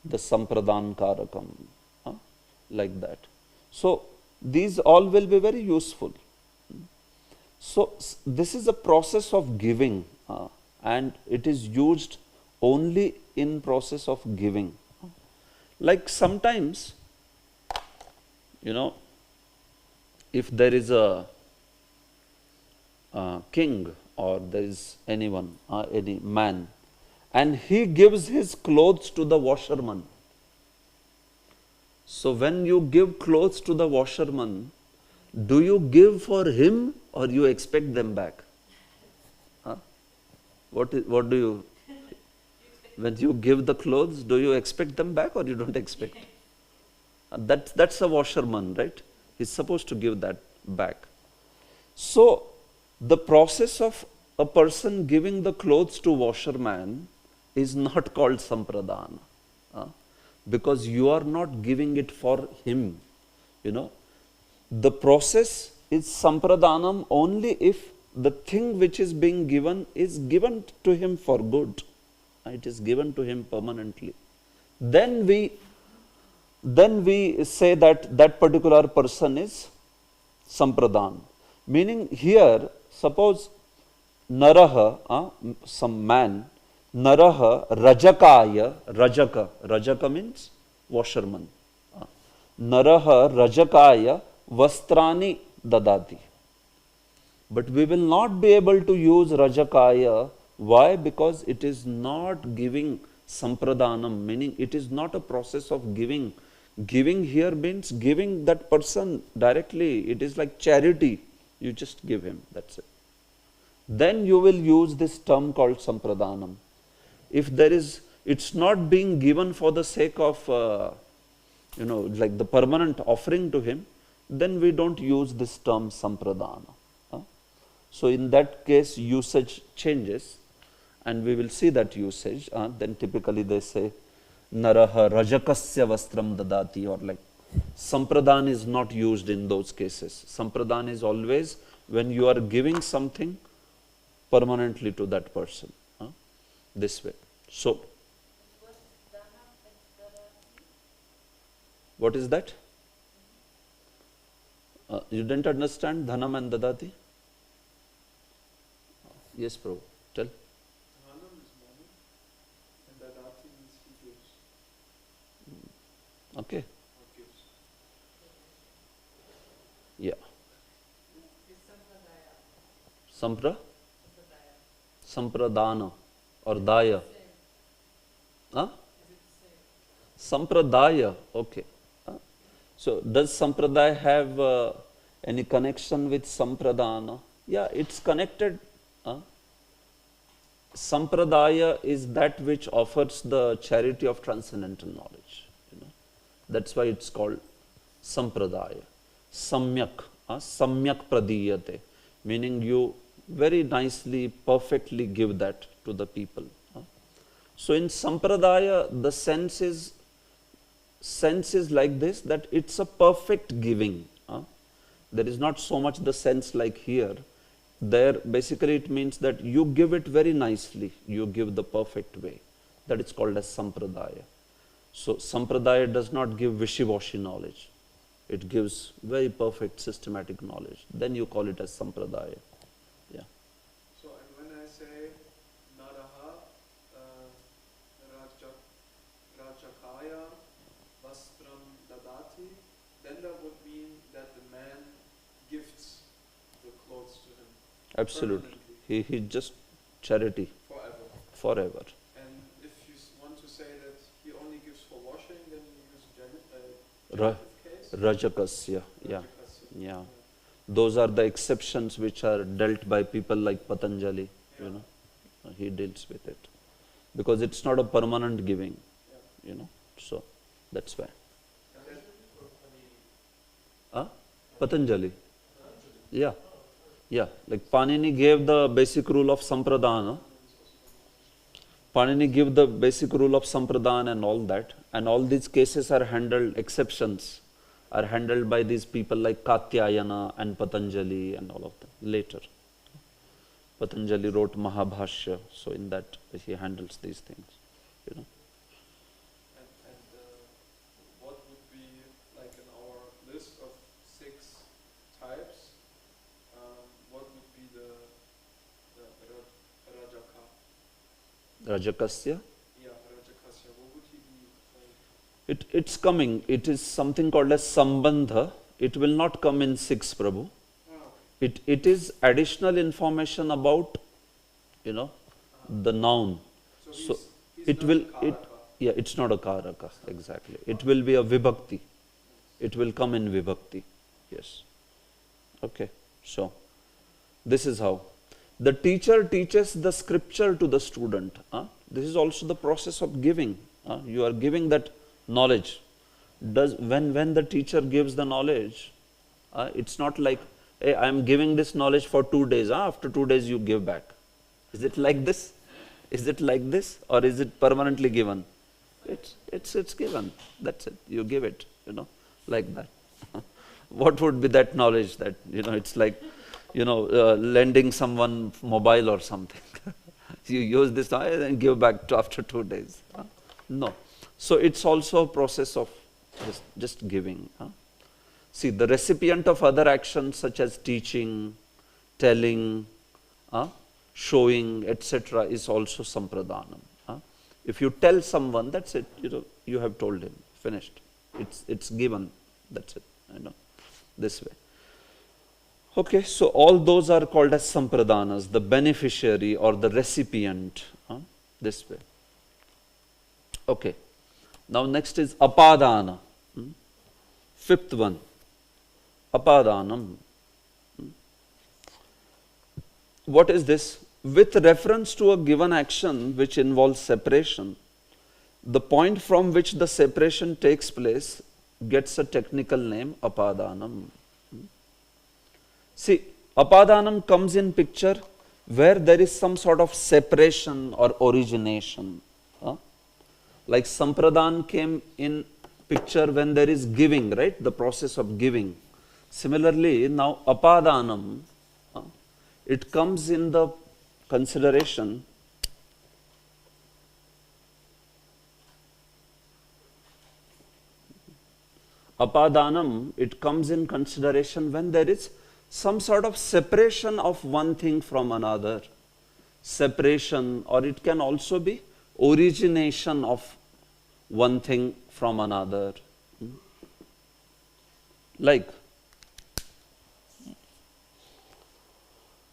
Speaker 1: the Sampradan Karakam, like that. So these all will be very useful. So this is a process of giving, and it is used only in process of giving. Like sometimes, if there is a king or there is anyone, any man, and he gives his clothes to the washerman. So when you give clothes to the washerman, do you give for him or you expect them back? What do you, when you give the clothes, do you expect them back or you don't expect? That's a washerman, right? He's supposed to give that back. So the process of a person giving the clothes to washerman is not called Sampradana, because you are not giving it for him. The process is Sampradanam only if the thing which is being given is given to him for good. It is given to him permanently. Then we say that that particular person is Sampradan. Meaning here, suppose Naraha, some man, Naraha Rajakaya, Rajaka means washerman. Naraha Rajakaya Vastrani Dadati. But we will not be able to use Rajakaya. Why? Because it is not giving Sampradanam, meaning it is not a process of giving. Giving here means giving that person directly. It is like charity. You just give him, that's it. Then you will use this term called Sampradanam. If there is, it's not being given for the sake of, like the permanent offering to him, then we don't use this term Sampradana. So in that case, usage changes, and we will see that usage. Then typically they say, Naraha Rajakasya Vastram Dadati, or like Sampradana is not used in those cases. Sampradana is always when you are giving something permanently to that person. This way. So, What is that? You didn't understand Dhanam and Dadati? Yes, Prabhu. Tell.
Speaker 2: Dhanam is money, and Dadati means he gives,
Speaker 1: Okay.
Speaker 2: or gives.
Speaker 1: Yeah. Sampra? Sampradana or Daya. Huh? Sampradaya. Okay. So does Sampradaya have any connection with Sampradana? Yeah, it's connected. Sampradaya is that which offers the charity of transcendental knowledge. That's why it's called Sampradaya. Samyak. Samyak pradiyate. Meaning you very nicely, perfectly give that to the people. So in Sampradaya, the sense is like this, that it's a perfect giving. There is not so much the sense like here. There, basically it means that you give it very nicely. You give the perfect way. That is called as Sampradaya. So Sampradaya does not give wishy-washy knowledge. It gives very perfect systematic knowledge. Then you call it as Sampradaya. Yeah.
Speaker 2: So, and when I say Naraha Rajakaya Vastram Dadati, then that would mean that the man gifts the clothes to him.
Speaker 1: Absolutely.
Speaker 2: Permanently.
Speaker 1: He just charity
Speaker 2: Forever.
Speaker 1: forever.
Speaker 2: And if you want to say that he only gives for washing, then you use
Speaker 1: Ra-
Speaker 2: genitive case.
Speaker 1: Rajakasya. Yeah.
Speaker 2: Rajakasya.
Speaker 1: Yeah. Those are the exceptions which are dealt by people like Patanjali.
Speaker 2: Yeah.
Speaker 1: He deals with it. Because it's not a permanent giving.
Speaker 2: Yeah.
Speaker 1: So that's why.
Speaker 2: And then
Speaker 1: Patanjali. Yeah. Yeah. Like Panini gave the basic rule of Sampradana. Panini gave the basic rule of Sampradana and all that. And all these cases are handled, exceptions are handled by these people like Katyayana and Patanjali and all of them later. Patanjali wrote Mahabhashya, so in that he handles these things.
Speaker 2: And what would be, like in our list of 6 types, what would be the Rajaka?
Speaker 1: Rajakasya.
Speaker 2: Yeah, Rajakasya. What would he be like?
Speaker 1: It's coming. It is something called as Sambandha. It will not come in 6, Prabhu. It is additional information about, the noun.
Speaker 2: So he's
Speaker 1: it
Speaker 2: not
Speaker 1: will,
Speaker 2: Karaka.
Speaker 1: it's not a Karaka, exactly. It will be a Vibhakti. It will come in Vibhakti. Yes. Okay. So, this is how. The teacher teaches the scripture to the student. This is also the process of giving. You are giving that knowledge. When the teacher gives the knowledge, it's not like, hey, I am giving this knowledge for 2 days. After 2 days you give back. Is it like this? Is it like this? Or is it permanently given? It's given. That's it. You give it, like that. What would be that knowledge that, it's like, lending someone mobile or something. You use this and give back after 2 days. No. So it's also a process of just giving. See, the recipient of other actions such as teaching, telling, showing, etc. is also Sampradhanam. If you tell someone, that's it. You have told him. Finished. It's given. That's it. This way. Okay, so all those are called as Sampradhanas, the beneficiary or the recipient. This way. Okay. Now next is Apadana. 5th one. Apadanam. What is this? With reference to a given action which involves separation, the point from which the separation takes place gets a technical name, Apadanam. See, Apadanam comes in picture where there is some sort of separation or origination. Like Sampradhan came in picture when there is giving, right? The process of giving. Similarly, now Apadanam, it comes in the consideration Apadanam, it comes in consideration when there is some sort of separation of one thing from another. Separation, or it can also be origination of one thing from another. Like,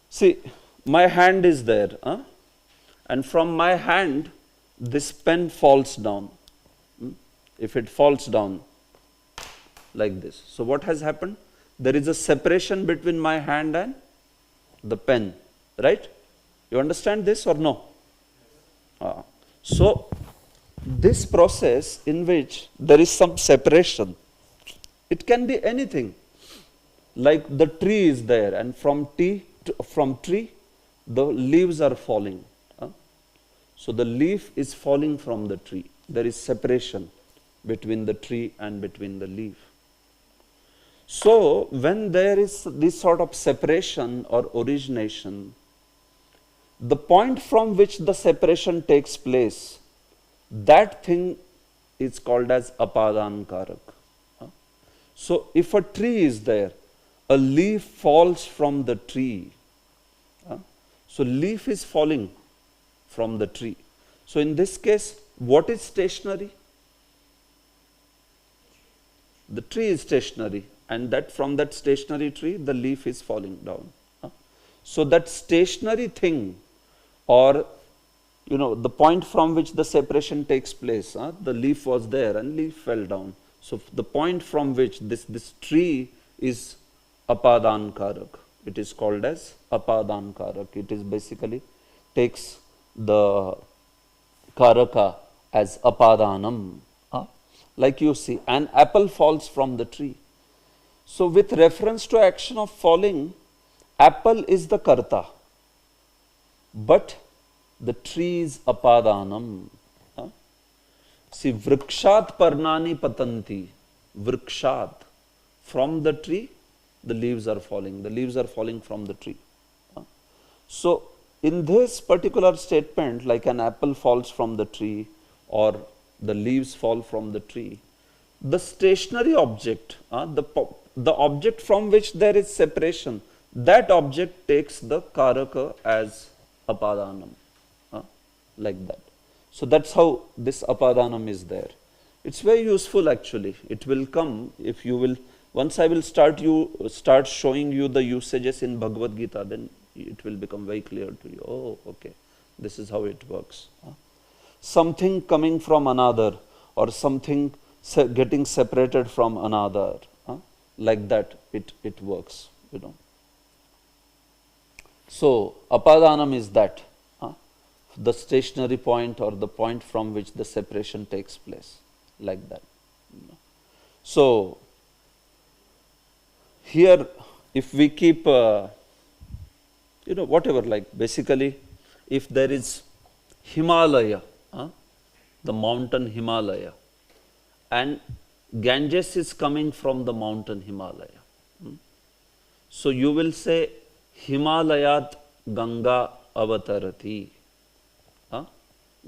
Speaker 1: see, my hand is there, and from my hand, this pen falls down. If it falls down like this, so what has happened? There is a separation between my hand and the pen, right? You understand this or no? So, this process in which there is some separation, it can be anything. Like the tree is there, and from tree, the leaves are falling. So the leaf is falling from the tree. There is separation between the tree and between the leaf. So when there is this sort of separation or origination, the point from which the separation takes place, that thing is called as apadan karak. So if a tree is there, a leaf falls from the tree. So leaf is falling from the tree. So in this case, what is stationary? The tree is stationary, and that from that stationary tree, the leaf is falling down. So that stationary thing, or the point from which the separation takes place, the leaf was there and leaf fell down. So the point from which this tree is apadan karak. It is called as apadan karak. It is basically takes the karaka as apadanam. Like you see, an apple falls from the tree. So with reference to action of falling, apple is the karta, but the tree is apadanam. See, vrikshat parnani patanti. Vrikshat. From the tree, the leaves are falling. The leaves are falling from the tree. So, in this particular statement, like an apple falls from the tree or the leaves fall from the tree, the stationary object, the object from which there is separation, that object takes the karaka as apadanam. Like that. So that's how this apadanam is there. It's very useful actually. It will come if you will, once I will start showing you the usages in Bhagavad Gita, then it will become very clear to you. Oh, okay, this is how it works. Something coming from another, or something getting separated from another, like that it works, So apadanam is that. The stationary point, or the point from which the separation takes place, like that. So here, if we keep, whatever, like basically, if there is Himalaya, the mountain Himalaya, and Ganges is coming from the mountain Himalaya. So you will say Himalayat Ganga avatarati.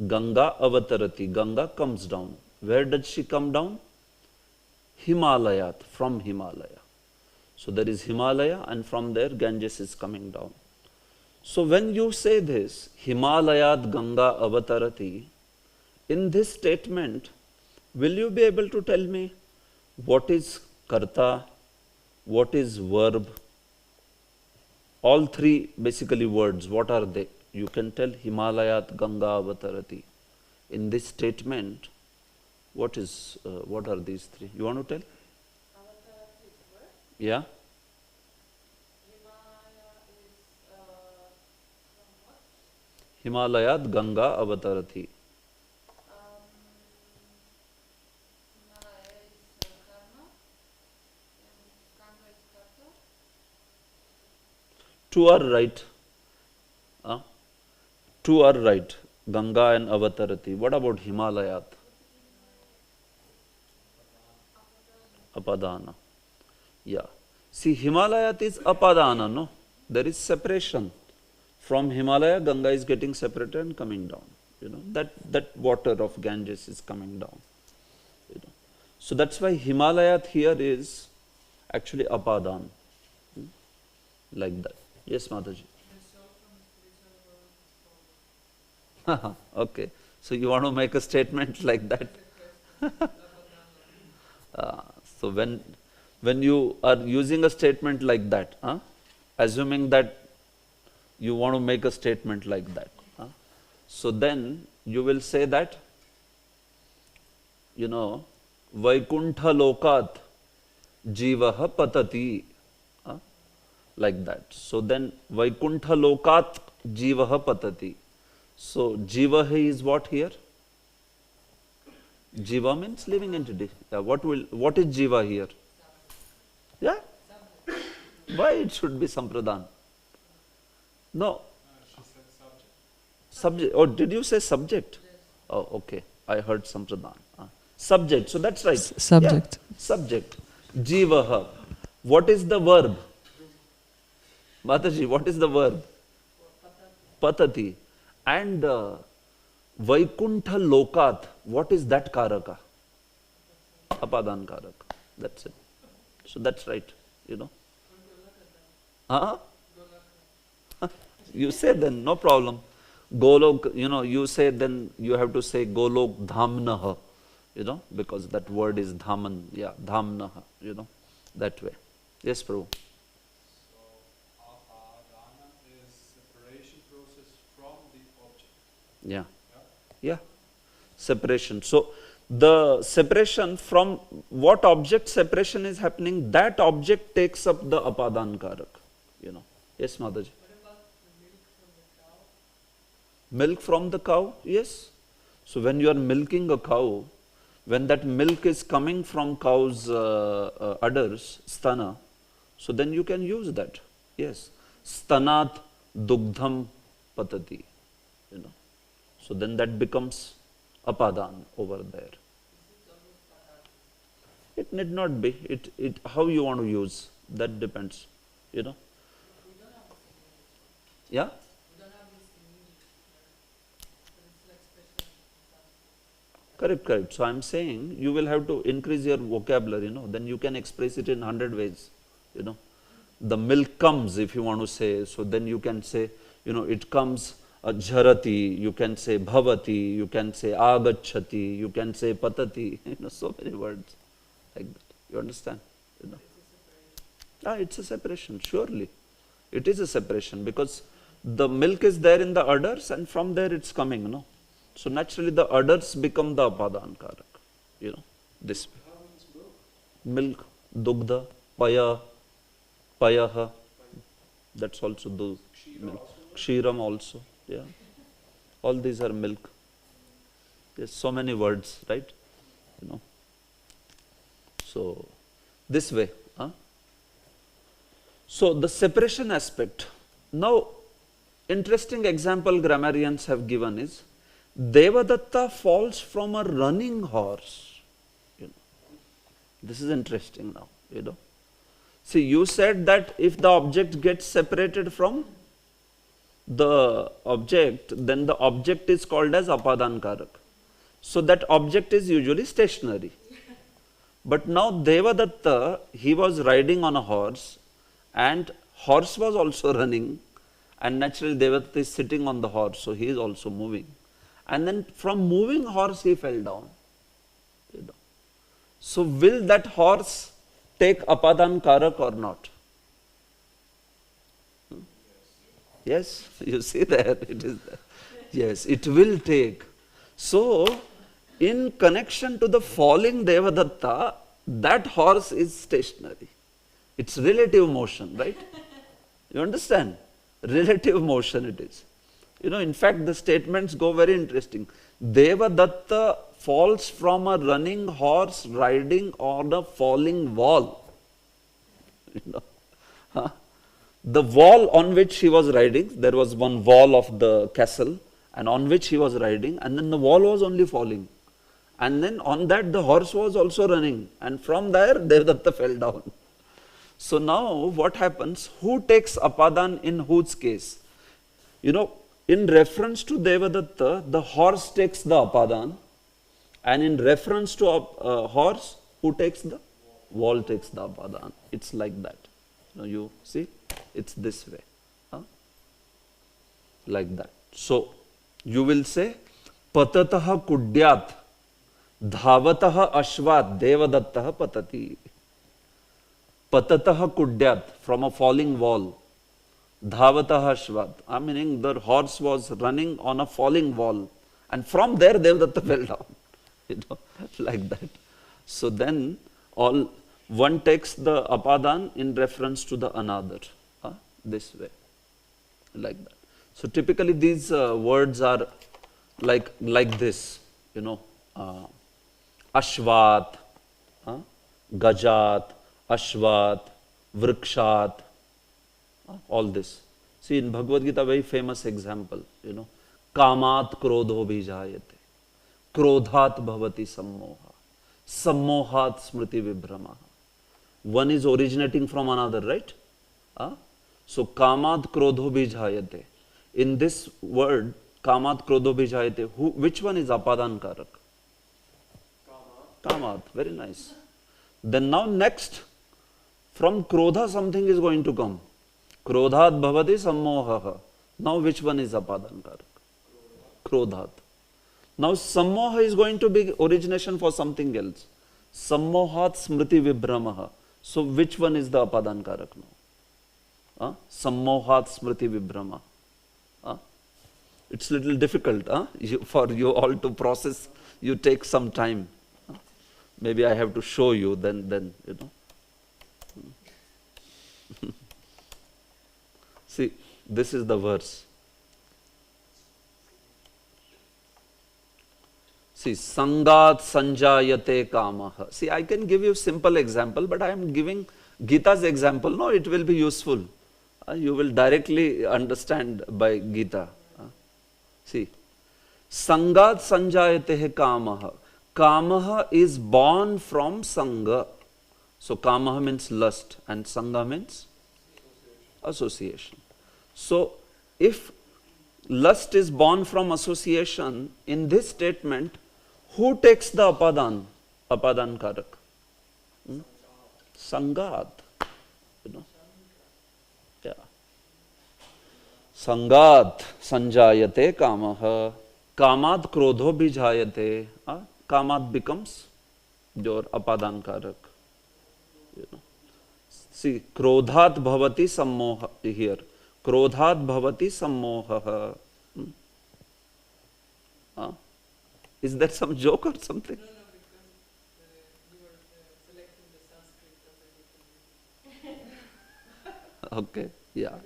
Speaker 1: Ganga avatarati. Ganga comes down. Where does she come down? Himalayat, from Himalaya. So there is Himalaya, and from there Ganges is coming down. So when you say this, Himalayat Ganga avatarati, in this statement, will you be able to tell me what is karta, what is verb? All three basically words, what are they? You can tell Himalayat Ganga avatarati. In this statement, what are these three? You want to tell?
Speaker 5: Avatarati is verb.
Speaker 1: Yeah.
Speaker 5: Himalaya is from what?
Speaker 1: Himalayat Ganga avatarati.
Speaker 5: Himalaya is karma, and Ganga is karta.
Speaker 1: Two are right. Two are right. Ganga and avatarati. What about Himalayat? Apadana. Yeah. See, Himalayat is apadana, no? There is separation. From Himalaya, Ganga is getting separated and coming down. That water of Ganges is coming down. So that's why Himalayat here is actually apadan. Like that. Yes, Mataji. Okay. So you want to make a statement like that? So when you are using a statement like that, assuming that you want to make a statement like that, so then you will say that, Vaikuntha lokat jivaha patati, like that. So then Vaikuntha lokat jivaha patati. So jiva is what here? Jiva means living entity. Yeah, what is jiva here? Yeah? Why it should be sampradhan? No.
Speaker 3: She said subject.
Speaker 1: Subject. Oh, did you say subject? Oh, okay. I heard sampradhan. Subject. So that's right.
Speaker 4: Subject.
Speaker 1: Yeah. Subject. Jivaha. What is the verb? Mataji, what is the verb? Patati. And Vaikuntha lokat. What is that karaka? Apadan karaka. That's it. So that's right. You say then, no problem. Golok, you say then you have to say Golok Dhamnaha, because that word is Dhaman, yeah, Dhamnaha, that way. Yes, Prabhu.
Speaker 3: So, apadana is separation process from the object.
Speaker 1: Yeah.
Speaker 3: Yeah?
Speaker 1: Yeah. Separation. So, the separation from what object separation is happening, that object takes up the apadan karak, Yes, Mataji. Milk from the cow? Yes. So when you are milking a cow, when that milk is coming from cow's udders, stana, so then you can use that. Yes. Stanat dugdham patati. So then that becomes apadan over there. It need not be. It how you want to use, that depends. Yeah? Correct. So I'm saying you will have to increase your vocabulary, then you can express it in 100 ways, The milk comes, if you want to say, so then you can say, it comes jharati, you can say bhavati, you can say agachati, you can say patati, so many words like that. You understand? It's a separation, surely. It is a separation because the milk is there in the udders and from there it's coming, So naturally the udders become the apadan karak, this way.
Speaker 2: How means
Speaker 1: Milk,
Speaker 2: milk?
Speaker 1: dugdha, payaha, that's also the milk. Kshiram also, yeah. All these are milk. There's so many words, right? So, this way. So, the separation aspect. Now, interesting example grammarians have given is, Devadatta falls from a running horse. This is interesting now, See, you said that if the object gets separated from the object, then the object is called as apadan karak. So that object is usually stationary. But now Devadatta, he was riding on a horse and horse was also running, and naturally Devadatta is sitting on the horse, so he is also moving. And then from moving horse he fell down. So will that horse take apadan karak or not? Yes, you see there, it is there. Yes, it will take. So, in connection to the falling Devadatta, that horse is stationary. It's relative motion, right? You understand? Relative motion it is. In fact, the statements go very interesting. Devadatta falls from a running horse riding on a falling wall. The wall on which he was riding, there was one wall of the castle, and on which he was riding, and then the wall was only falling. And then on that the horse was also running, and from there Devadatta fell down. So now what happens? Who takes apadan in whose case? In reference to Devadatta, the horse takes the apadan, and in reference to horse, Who takes the? Wall takes the apadan. It's like that. You see? It's this way. Huh? Like that. So, you will say, Patatah kudyat, dhavatah ashvat, devadattah patati. Patatah kudyat, from a falling wall. Dhavatah ashvat, meaning the horse was running on a falling wall. And from there, Devadatta fell down. Like that. So then, one takes the apadan in reference to the another. This way. Like that. So typically these words are like this, Ashvat, Gajat, Ashvat, Vrikshat, all this. See, in Bhagavad Gita, very famous example, Kamat krodho bhijayate, Krodhat bhavati sammoha, Sammohat smriti vibhrama. One is originating from another, right? So, Kamat krodho bhijayate. In this word, Kamat krodho bhijayate, which one is apadan karak? Kamat, very nice. Then now next, from Krodha something is going to come. Krodhat bhavati sammoha. Now which one is apadan karak? Krodhat. Now sammoha is going to be origination for something else. Sammohat smriti vibhramaha. So which one is the apadan karak now? Sammohat smriti vibhrama. It's little difficult for you all to process. You take some time. Maybe I have to show you, then See, this is the verse. See, Sangat Sanjayate Kamaha. See, I can give you simple example, but I am giving Gita's example. No, it will be useful. You will directly understand by Gita. See, Sangat Sanjayate Kamaha. Kamaha is born from Sangha. So, Kamaha means lust and Sangha means association. So, if lust is born from association, in this statement, who takes the apadan? Apadan karak. Sangat. Yeah. Sangat sanjayate kamaha. Kamat krodho bijayate. Kamat becomes your apadan karak. See, krodhat bhavati sammoha here. Krodhat bhavati sammoha. Is that some joke or something?
Speaker 4: No, because you were selecting the Sanskrit as a different.
Speaker 1: Okay, yeah.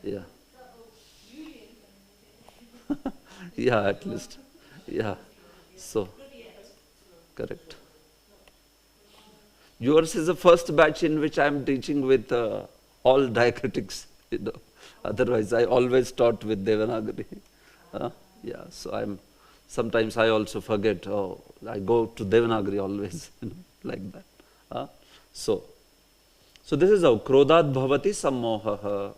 Speaker 1: Yeah. Yeah, at least. Yeah. So, correct. Yours is the first batch in which I am teaching with all diacritics. Otherwise, I always taught with Devanagari. Yeah, so sometimes I also forget. Oh, I go to Devanagari always, like that. So this is how Krodhat bhavati sammoha.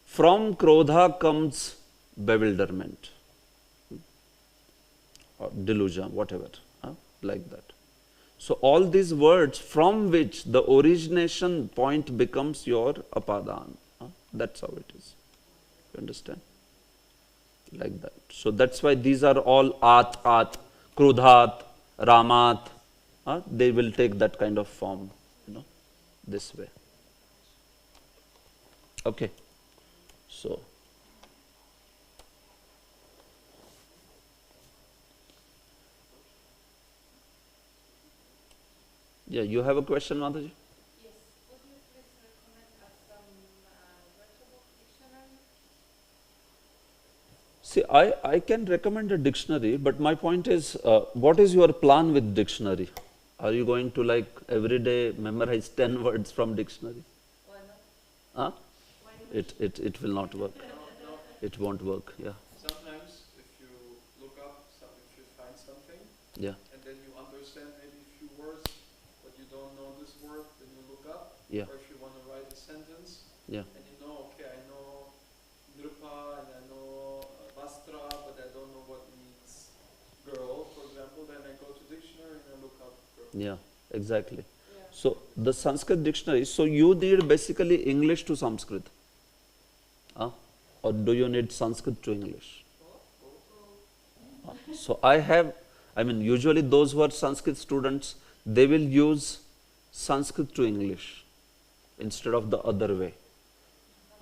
Speaker 1: From Krodha comes bewilderment, or delusion, whatever, like that. So all these words from which the origination point becomes your apadan. That's how it is. You understand? Like that. So that's why these are all at, krudhat, ramat. They will take that kind of form, this way. Okay. So. Yeah, you have a question, Mataji?
Speaker 5: Yes. Would you please recommend us some workable dictionary?
Speaker 1: See, I can recommend a dictionary, but my point is, what is your plan with dictionary? Are you going to every day memorize 10 words from dictionary?
Speaker 5: Why not? Why not?
Speaker 1: It will not work.
Speaker 2: No.
Speaker 1: It won't work, yeah.
Speaker 2: Sometimes if you look up, if you find something,
Speaker 1: Yeah,
Speaker 2: and then you understand maybe a few words, but you don't know this word, then you look up.
Speaker 1: yeah,
Speaker 2: Or if you want to write a sentence,
Speaker 1: yeah.
Speaker 2: and you know, okay, I know Nrupa and I know Vastra, but I don't know what means girl, for example, then I go to dictionary and I look up girl.
Speaker 1: Yeah, exactly.
Speaker 5: Yeah.
Speaker 1: So the Sanskrit dictionary, so you need basically English to Sanskrit. Huh? Or do you need Sanskrit to English? So I mean, usually those who are Sanskrit students, they will use Sanskrit to English instead of the other way,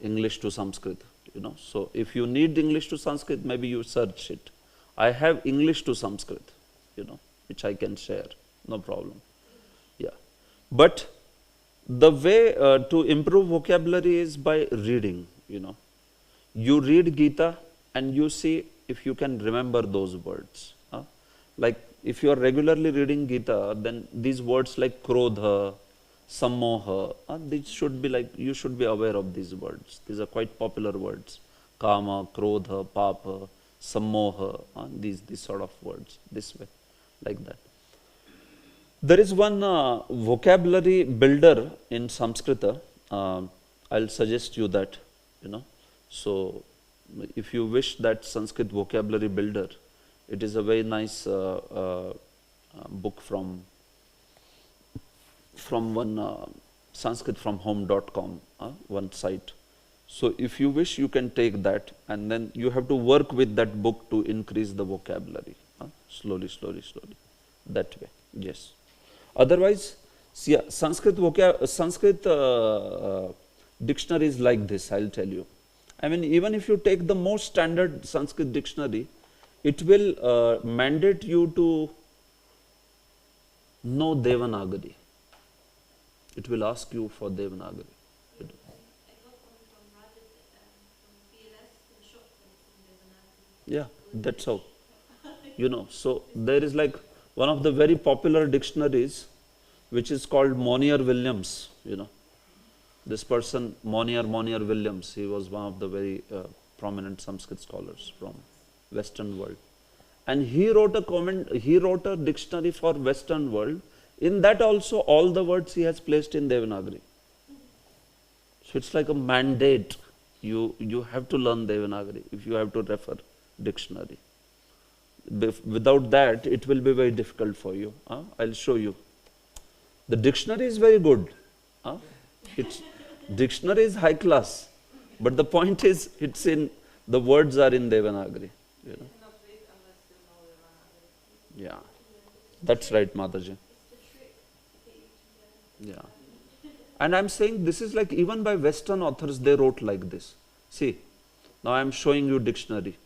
Speaker 1: English to Sanskrit. So if you need English to Sanskrit, maybe you search it. I have English to Sanskrit, which I can share, no problem. Yeah, but the way to improve vocabulary is by reading. You read Gita and you see if you can remember those words. Like if you are regularly reading Gita, then these words like krodha, sammoha, these should be like, you should be aware of these words. These are quite popular words. Kama, krodha, papa, sammoha, these sort of words, this way, like that. There is one vocabulary builder in Sanskrita. I'll suggest you that, So, if you wish that Sanskrit vocabulary builder, it is a very nice book from one sanskritfromhome.com, one site. So, if you wish, you can take that, and then you have to work with that book to increase the vocabulary, slowly, that way. Yes. Otherwise, see, Sanskrit dictionary is like this, I'll tell you. I mean, even if you take the most standard Sanskrit dictionary, it will mandate you to know Devanagari. It will ask you for Devanagari.
Speaker 5: I got one from Rajat, from PLS, the shop in Devanagari.
Speaker 1: Yeah, that's how. So there is like one of the very popular dictionaries, which is called Monier-Williams, This person, Monier Williams, he was one of the very prominent Sanskrit scholars from Western world. And he wrote a dictionary for Western world. In that also, all the words he has placed in Devanagari. So it's like a mandate. You have to learn Devanagari if you have to refer dictionary. Without that, it will be very difficult for you. I'll show you. The dictionary is very good. Dictionary is high class, but the point is, the words are in Devanagari.
Speaker 5: You cannot read unless you know Devanagari.
Speaker 1: Yeah, that's right, Mataji.
Speaker 5: It's the trick.
Speaker 1: Yeah. And I'm saying this is like even by Western authors, they wrote like this. See, now I'm showing you dictionary.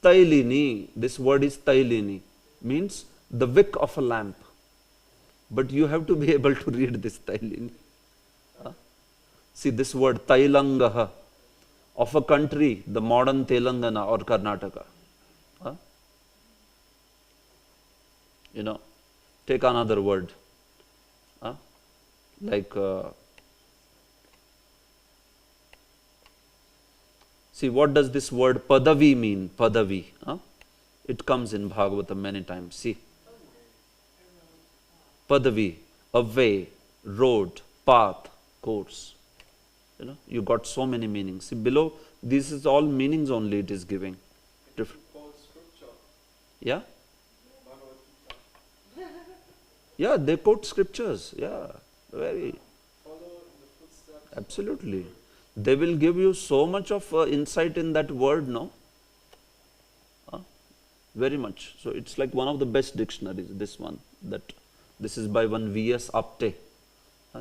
Speaker 1: Tailini, this word is tailini, means the wick of a lamp. But you have to be able to read this tailini. See this word Tailangaha, of a country, the modern Telangana or Karnataka. Take another word. Like, see, what does this word Padavi mean? Padavi. It comes in Bhagavatam many times. See. Padavi, a way, road, path, course. You got so many meanings. See, below, this is all meanings only it is giving.
Speaker 2: Quote scripture.
Speaker 1: Yeah?
Speaker 2: Bhagavad Gita.
Speaker 1: Yeah, they quote scriptures. Yeah, very.
Speaker 2: Follow in the footsteps.
Speaker 1: Absolutely. They will give you so much of insight in that word, no? Very much. So it's like one of the best dictionaries, this one. This is by one V.S. Apte.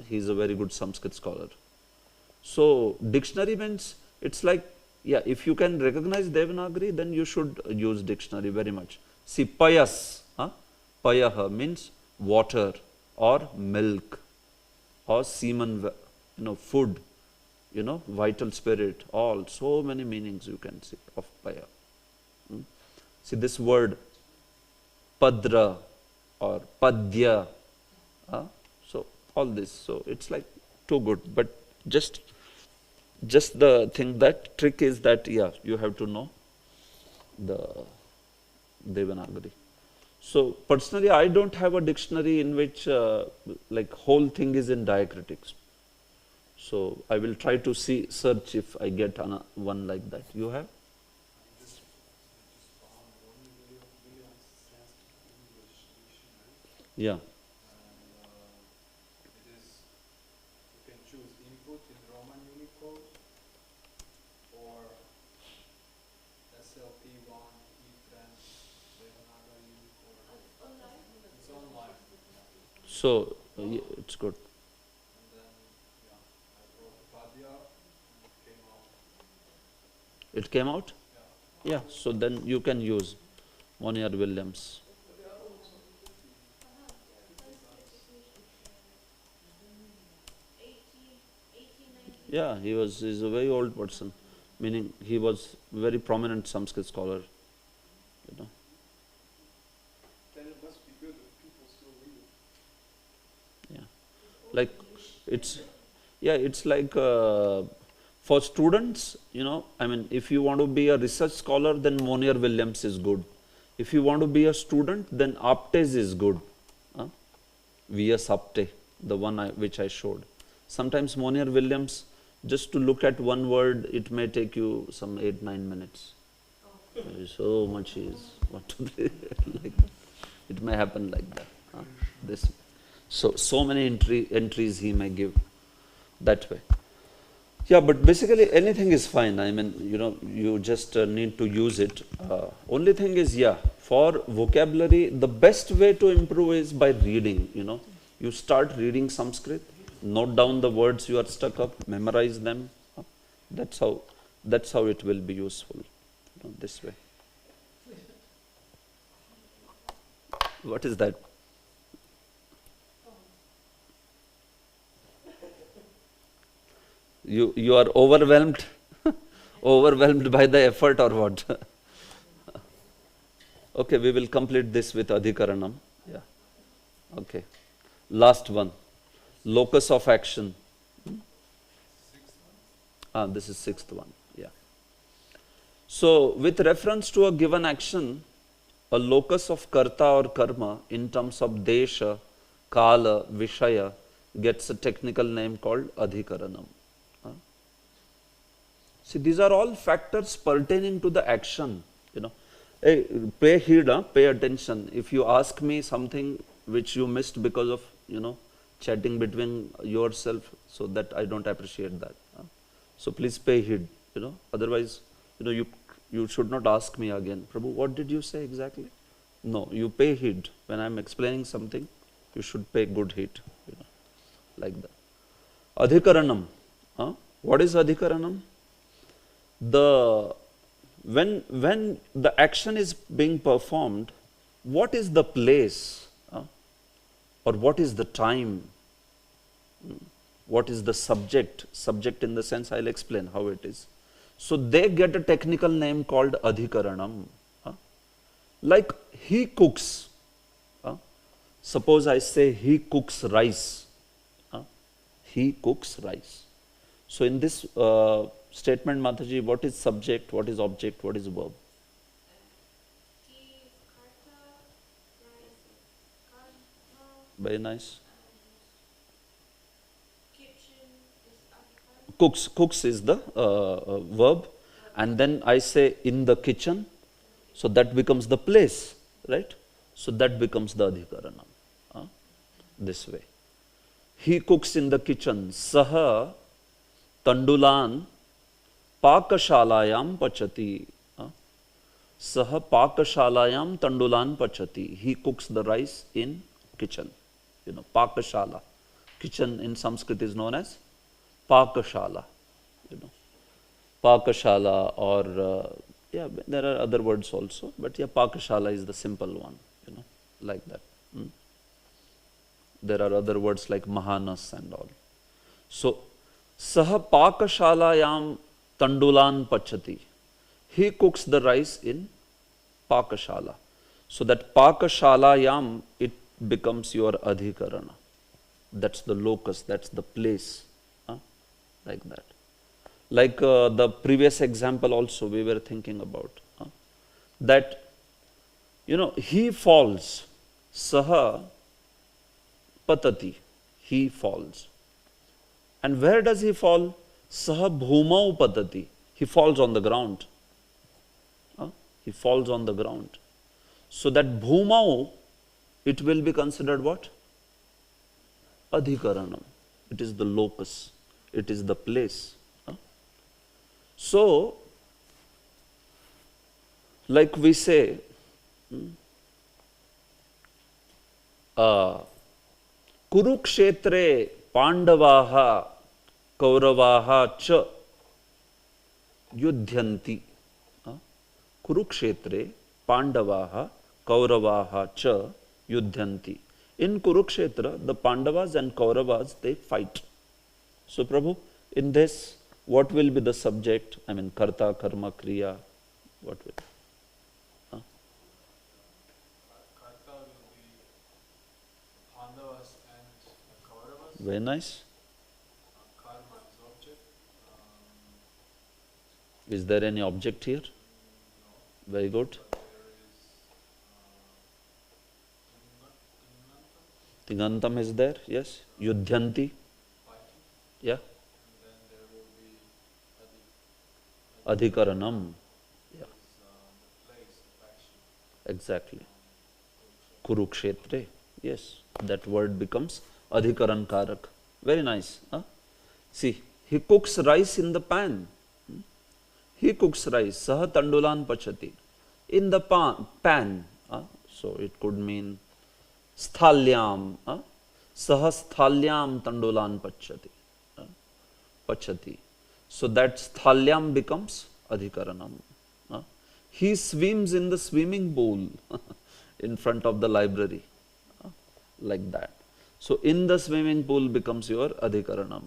Speaker 1: He is a very good Sanskrit scholar. So dictionary means, it's like, yeah, if you can recognize Devanagari, then you should use dictionary very much. See, payas, payaha means water or milk or semen, food, vital spirit, all, so many meanings you can see of paya. See this word padra or padya, so all this, so it's like too good, but just the thing, that trick is that, yeah, you have to know the Devanagari. So personally, I don't have a dictionary in which like whole thing is in diacritics. So I will try to search if I get one like that. You have?
Speaker 3: I just found one Williams Sanskrit English dictionary.
Speaker 1: Yeah.
Speaker 3: SLP1, E10, Devanagari, or it's online.
Speaker 1: So, it's good.
Speaker 3: And then, yeah, I wrote Padya and it came out.
Speaker 1: It came out?
Speaker 3: Yeah.
Speaker 1: Yeah, so then you can use Monier Williams. Yeah, he's a very old person, meaning he was very prominent Sanskrit scholar, you know.
Speaker 2: Then it must be good if people still read it.
Speaker 1: Yeah, like it's like for students, you know, I mean, if you want to be a research scholar, then Monier Williams is good. If you want to be a student, then Aptes is good. Huh? V.S. Apte, the one which I showed. Sometimes Monier Williams, just to look at one word, it may take you some 8-9 minutes. So much is what to do. Like, it may happen like that. Huh? This, so many entries he may give that way. Yeah, but basically anything is fine. I mean, you know, you just need to use it. Only thing is, yeah, for vocabulary, the best way to improve is by reading, you know. You start reading Sanskrit, note down the words you are stuck up, memorize them. That's how it will be useful, you know, this way. What is that? You are overwhelmed, overwhelmed by the effort or what? Okay, we will complete this with Adhikaranam. Yeah. Okay. Last one. Locus of action. This is sixth one. Yeah. So, with reference to a given action, a locus of karta or karma in terms of desha, kala, vishaya gets a technical name called adhikaranam. See, these are all factors pertaining to the action, you know. Hey, pay heed, pay attention. If you ask me something which you missed because of, you know, chatting between yourself, so that I don't appreciate that. So please pay heed, you know. Otherwise, you know, you should not ask me again, Prabhu, what did you say exactly? No, you pay heed. When I'm explaining something, you should pay good heed, you know, like that. Adhikaranam. What is adhikaranam? When the action is being performed, what is the place, or what is the time, what is the subject? Subject in the sense, I'll explain how it is. So they get a technical name called adhikaranam. Like he cooks. Suppose I say he cooks rice. He cooks rice. So in this statement, Mataji, what is subject, what is object, what is verb? Very nice. Cooks is the verb, and then I say in the kitchen, so that becomes the place, right? So that becomes the adhikaranam. This way. He cooks in the kitchen. Saha tandulan pakashalayam pachati. Saha pakashalayam tandulan pachati. He cooks the rice in kitchen. You know, pakashala. Kitchen in Sanskrit is known as pakashala. You know, pakashala, or yeah, there are other words also, but yeah, pakashala is the simple one. You know, like that. There are other words like mahanas and all. So, saha pakashalayam tandulan pachati. He cooks the rice in pakashala. So that pakashalayam, it becomes your adhikarana. That's the locus, that's the place. Like that. Like the previous example also we were thinking about. That, you know, he falls. Saha patati. He falls. And where does he fall? Saha bhumau patati. He falls on the ground. He falls on the ground. So that bhumau, it will be considered what? Adhikaranam. It is the locus. It is the place. So, Like we say, Kurukshetre Pandavaha Kauravaha cha Yudhyanti. Kurukshetre Pandavaha Kauravaha cha Yudhyanti. In Kurukshetra, the Pandavas and Kauravas, they fight. So, Prabhu, in this, what will be the subject? I mean, Karta, Karma, Kriya, what will?
Speaker 3: Karta will be Pandavas and Kauravas.
Speaker 1: Very nice.
Speaker 3: Karma is object.
Speaker 1: Is there any object here?
Speaker 3: No,
Speaker 1: Very good.
Speaker 3: but there is
Speaker 1: Tingantam is there, yes. Yudhyanti,
Speaker 3: fighting,
Speaker 1: yeah.
Speaker 3: and then there will be Adi,
Speaker 1: Adhikaranam, yeah.
Speaker 3: is the place of action.
Speaker 1: Exactly.
Speaker 3: Kurukshetra.
Speaker 1: Kurukshetre, yes. That word becomes Adhikaran Karak. Very nice. Huh? See, he cooks rice in the pan. He cooks rice. Saha tandulan pachati. In the pan. So it could mean sthalyam. Saha sthalyam tandulan pachati. Pachati. So that sthalyam becomes adhikaranam. He swims in the swimming pool in front of the library. Like that. So in the swimming pool becomes your adhikaranam.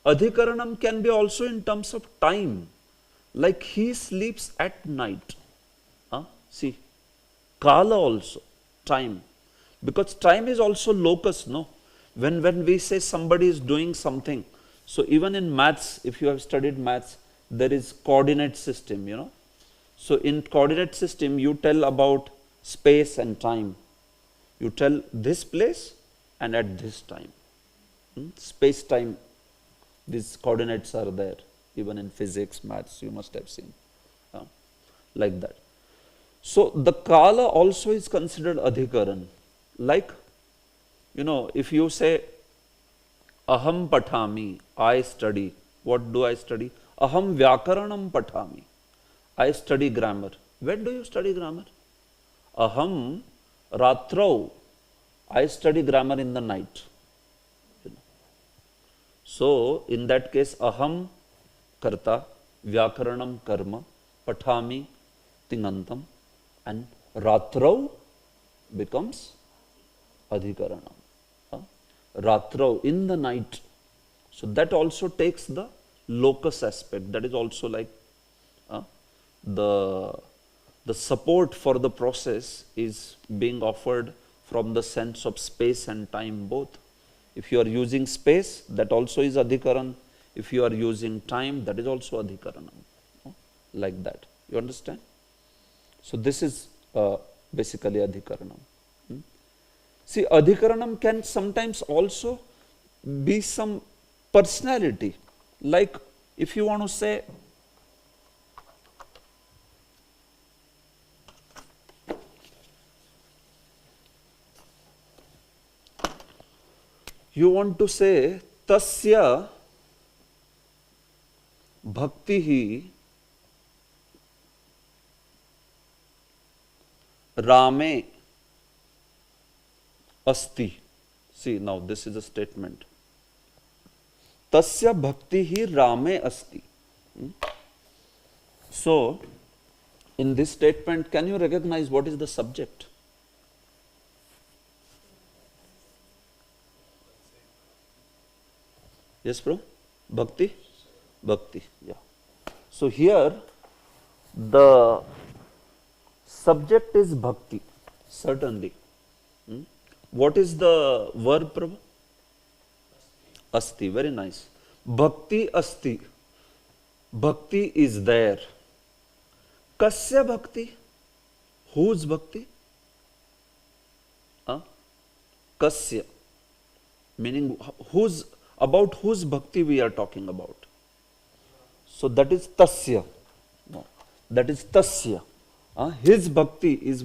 Speaker 1: Adhikaranam can be also in terms of time. Like he sleeps at night. See, kala also, time. Because time is also locus, no? When we say somebody is doing something, so even in maths, if you have studied maths, there is coordinate system, you know. So in coordinate system, you tell about space and time. You tell this place and at this time. Space, time, these coordinates are there. Even in physics, maths, you must have seen. Like that. So the kala also is considered adhikaran. Like, you know, if you say, aham pathami, I study. What do I study? Aham vyakaranam pathami. I study grammar. When do you study grammar? Aham ratrau. I study grammar in the night. So, in that case, aham karta, vyakaranam karma, pathami tingantam, and ratrau becomes adhikaranam. Ratrau, in the night. So that also takes the locus aspect. That is also like the support for the process is being offered from the sense of space and time both. If you are using space, that also is adhikaran. If you are using time, that is also adhikaranam. Like that. You understand? So this is basically adhikaranam. See, adhikaranam can sometimes also be some personality. Like if you want to say, tasya bhaktihi rame asti. See, now this is a statement. Tasya bhaktihi rame asti. So, in this statement, can you recognize what is the subject? Yes, bro? Bhakti? Bhakti, yeah. So here, the subject is bhakti, certainly. What is the verb, Prabhu? Asti, very nice. Bhakti asti. Bhakti is there. Kasya bhakti? Whose bhakti? Kasya. Meaning, about whose bhakti we are talking about. So that is tasya. No, that is tasya. His bhakti is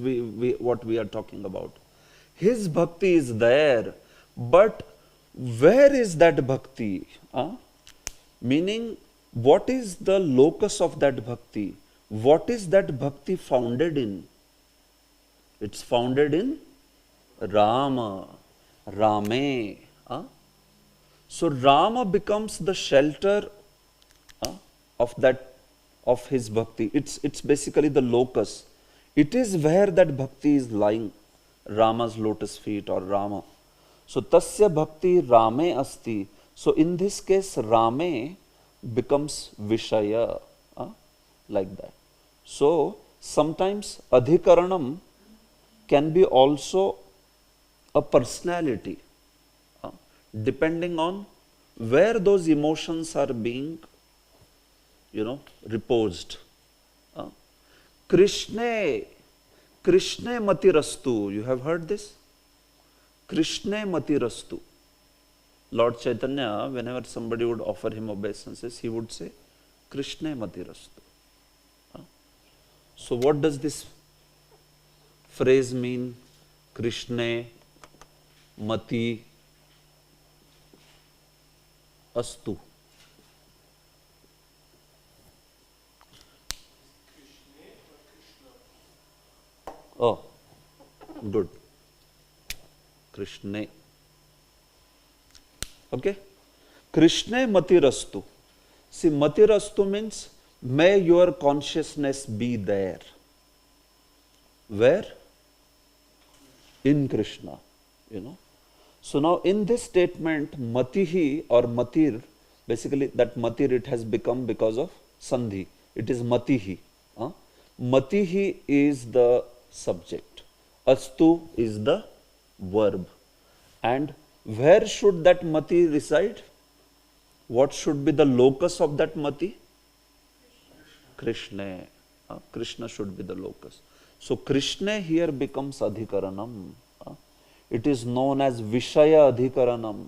Speaker 1: what we are talking about. His bhakti is there, but where is that bhakti? Meaning, what is the locus of that bhakti? What is that bhakti founded in? It's founded in Rama, Rame. So Rama becomes the shelter of that, of his bhakti. It's basically the locus. It is where that bhakti is lying, Rama's lotus feet or Rama. So tasya bhakti Rame asti. So in this case, Rame becomes Vishaya, like that. So sometimes adhikaranam can be also a personality, depending on where those emotions are being, reposed. Krishna matirastu. You have heard this? Krishna matirastu. Lord Chaitanya, whenever somebody would offer him obeisances, he would say, Krishna matirastu. So what does this phrase mean? Krishna mati astu. Oh, good. Krishna. Okay? Krishna matirastu. See, matirastu means, may your consciousness be there. Where? In Krishna, So now in this statement, matihi or matir, basically that matir it has become because of sandhi. It is matihi. Matihi is the subject. Astu is the verb. And where should that mati reside? What should be the locus of that mati? Krishna. Krishna should be the locus. So Krishna here becomes adhikaranam. It is known as Vishaya adhikaranam.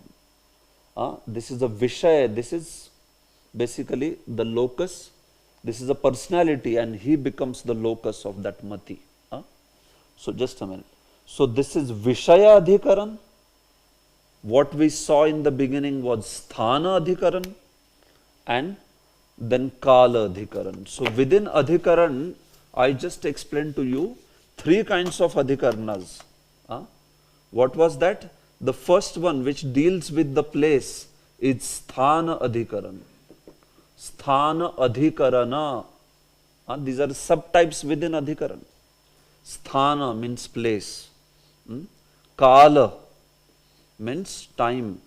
Speaker 1: This is a Vishaya. This is basically the locus. This is a personality, and he becomes the locus of that mati. So just a minute. So this is Vishaya adhikaran. What we saw in the beginning was Sthana adhikaran and then Kala adhikaran. So within adhikaran, I just explained to you three kinds of adhikaranas. What was that? The first one, which deals with the place, is Sthana adhikaran. Sthana adhikarana. These are subtypes within adhikaran. Sthana means place. Kala means time.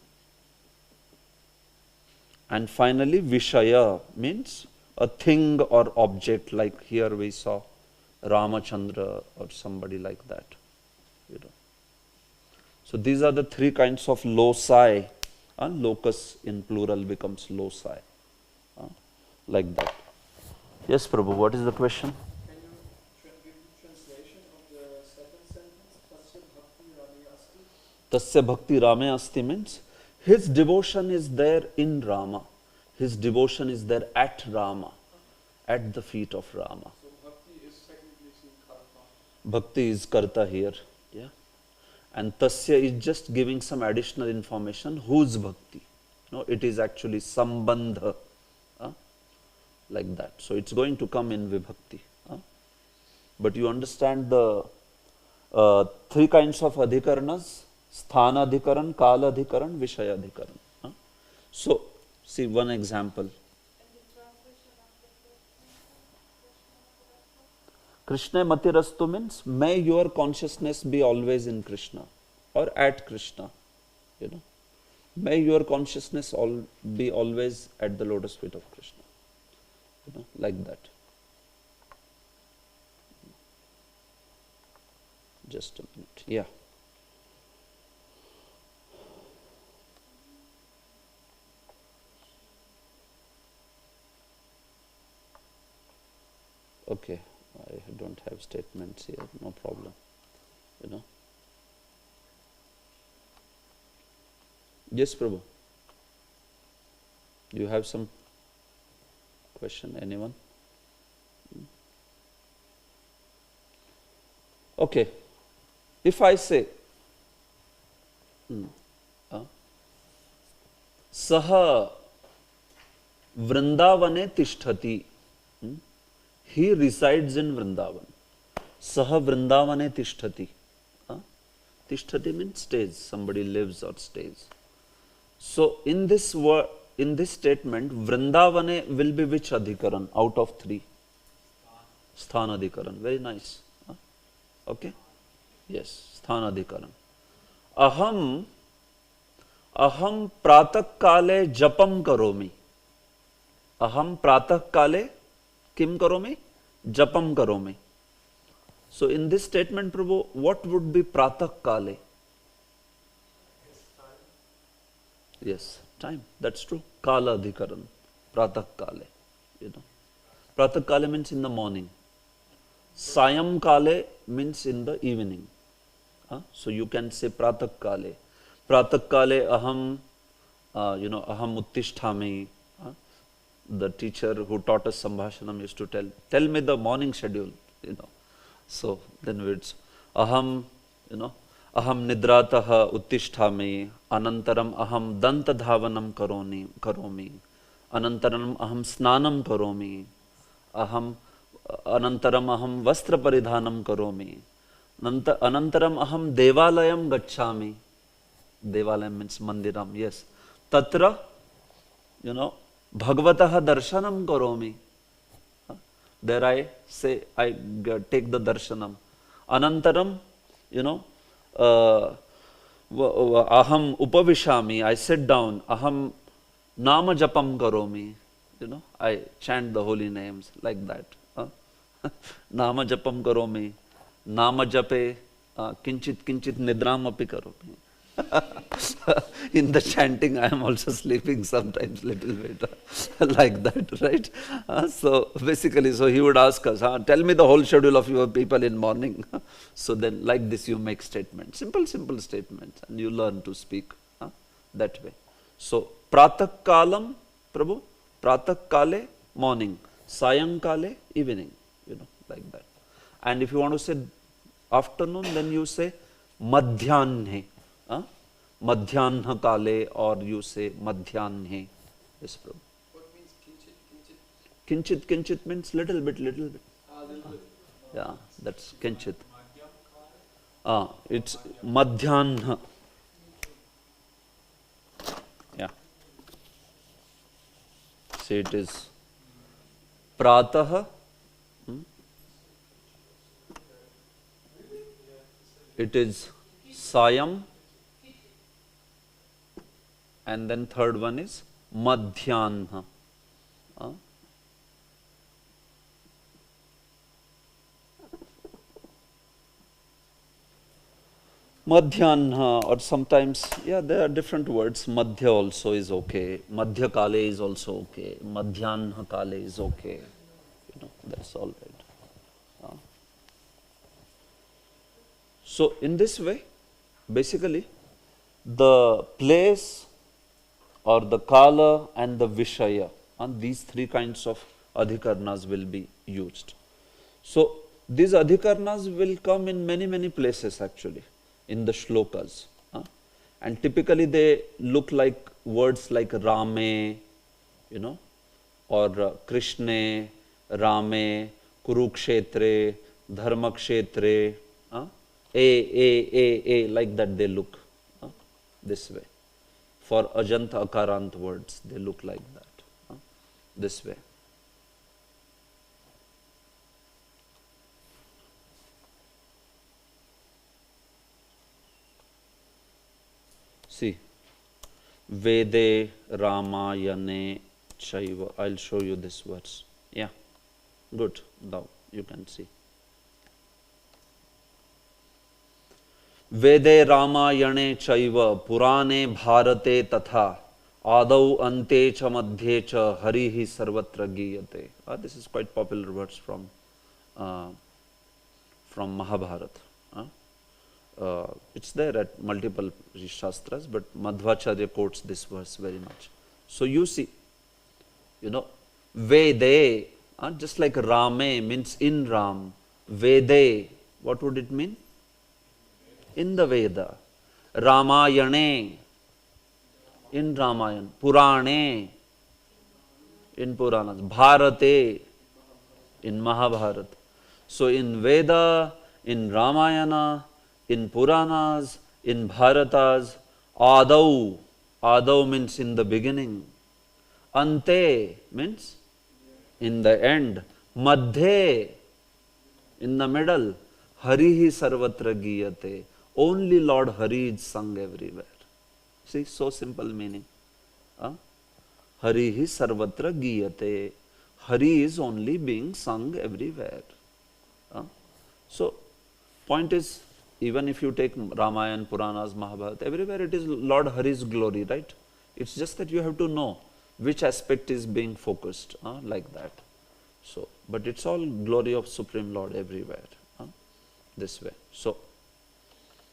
Speaker 1: And finally, Vishaya means a thing or object, like here we saw Ramachandra or somebody like that. So these are the three kinds of loci. Locus in plural becomes loci. Like that. Yes, Prabhu, what is the question?
Speaker 2: Can you give the translation of the second sentence? Tasya bhakti rame asti?
Speaker 1: Tasya bhakti rame asti means his devotion is there in Rama. His devotion is there at Rama, at the feet of Rama.
Speaker 2: So bhakti is technically seen karma.
Speaker 1: Bhakti is karta here. Yeah. And tasya is just giving some additional information. Whose bhakti? No, it is actually sambandha. Like that. So it's going to come in vibhakti. But you understand the three kinds of adhikaranas: sthana adhikaran, kala adhikaran, vishaya adhikaran. So see one example. Krishna matirastu means, may your consciousness be always in Krishna or at Krishna. May your consciousness be always at the lotus feet of Krishna. Like that. Just a minute. Yeah. Okay. I don't have statements here. No problem. Yes, Prabhu. You have some question? Anyone? Okay. If I say, Saha Vrindavane tishtati, he resides in Vrindavan. Saha Vrindavane tishtati. Tishtati means stays. Somebody lives or stays. So in this statement, Vrindavane will be which adhikaran out of three? Sthana adhikaran. Very nice. Okay? Yes, sthana adhikaran. Aham pratah kale japam karomi. Aham pratah kale kim karomi? Japam karomi. So in this statement, Prabhu, what would be pratah kale? Yes, time. That's true. Kala adhikaran. Pratah kale. Pratah kale means in the morning. Sayam kale means in the evening. So you can say pratah kale. Pratah kale aham, aham uttisthami. The teacher who taught us Sambhashanam used to tell me the morning schedule, So then it's aham, aham nidratah uttisthami, anantaram aham danta dhavanam karomi, anantaram aham snanam karomi, anantaram aham vastra paridhanam karomi, anantaram aham devalayam gacchami. Devalayam means mandiram, yes. Tatra, Bhagavatah darshanam karomi. There I say, I take the darshanam. Anantaram, aham upavishami, I sit down. Aham nama japam karomi. I chant the holy names like that. Nama japam karomi. Nama jape kinchit nidram api karomi. In the chanting, I am also sleeping sometimes little bit like that, right? So basically, so he would ask us, tell me the whole schedule of your people in morning. So then like this you make statements, simple statements, and you learn to speak that way. So pratah kalam, Prabhu, pratah kale, morning, sayam kale, evening, like that. And if you want to say afternoon, then you say madhyane. Madhyana kale, or you say madhyane. Yes, Prabhu.
Speaker 2: What means kinchit?
Speaker 1: Kinchit means little bit.
Speaker 2: Little bit.
Speaker 1: Yeah, that's kinchit. It's madhyana. Yeah. See, it is pratah. It is sayam. And then third one is madhyana. Madhyana, or sometimes, there are different words. Madhya also is okay. Madhya kale is also okay. Madhyana kale is okay. That's all right. So in this way, basically, the place or the kala and the vishaya, and these three kinds of adhikarnas will be used. So these adhikarnas will come in many places actually in the shlokas. And typically they look like words like Rame, or Krishna, Rame, Kurukshetre, Dharmakshetre, like that they look this way. For Ajanta Akarant words, they look like that, this way. See, Vede Ramayane Chaiva. I'll show you this verse. Yeah, good. Now you can see. Vede Ramayane Chaiva Purane Bharate Tatha Adau Ante Cha Madhye Cha Harihi Sarvatra Giyate. This is quite popular verse from Mahabharata. It's there at multiple Shastras, but Madhvacharya quotes this verse very much. So you see, Vede, just like Rame means in Ram, Vede, what would it mean? In the Veda. Ramayane, in Ramayan. Purane, in Puranas. Bharate, in Mahabharata. So in Veda, in Ramayana, in Puranas, in Bharatas, Adau, Adau means in the beginning, Ante means in the end, Madhye, in the middle, Harihi Sarvatra Giyate, only Lord Hari is sung everywhere. See, so simple meaning. Harihi Sarvatra Giyate, Hari is only being sung everywhere. So, point is, even if you take Ramayana, Puranas, Mahabharata, everywhere it is Lord Hari's glory, right? It's just that you have to know which aspect is being focused, like that. So, but it's all glory of Supreme Lord everywhere, this way. So,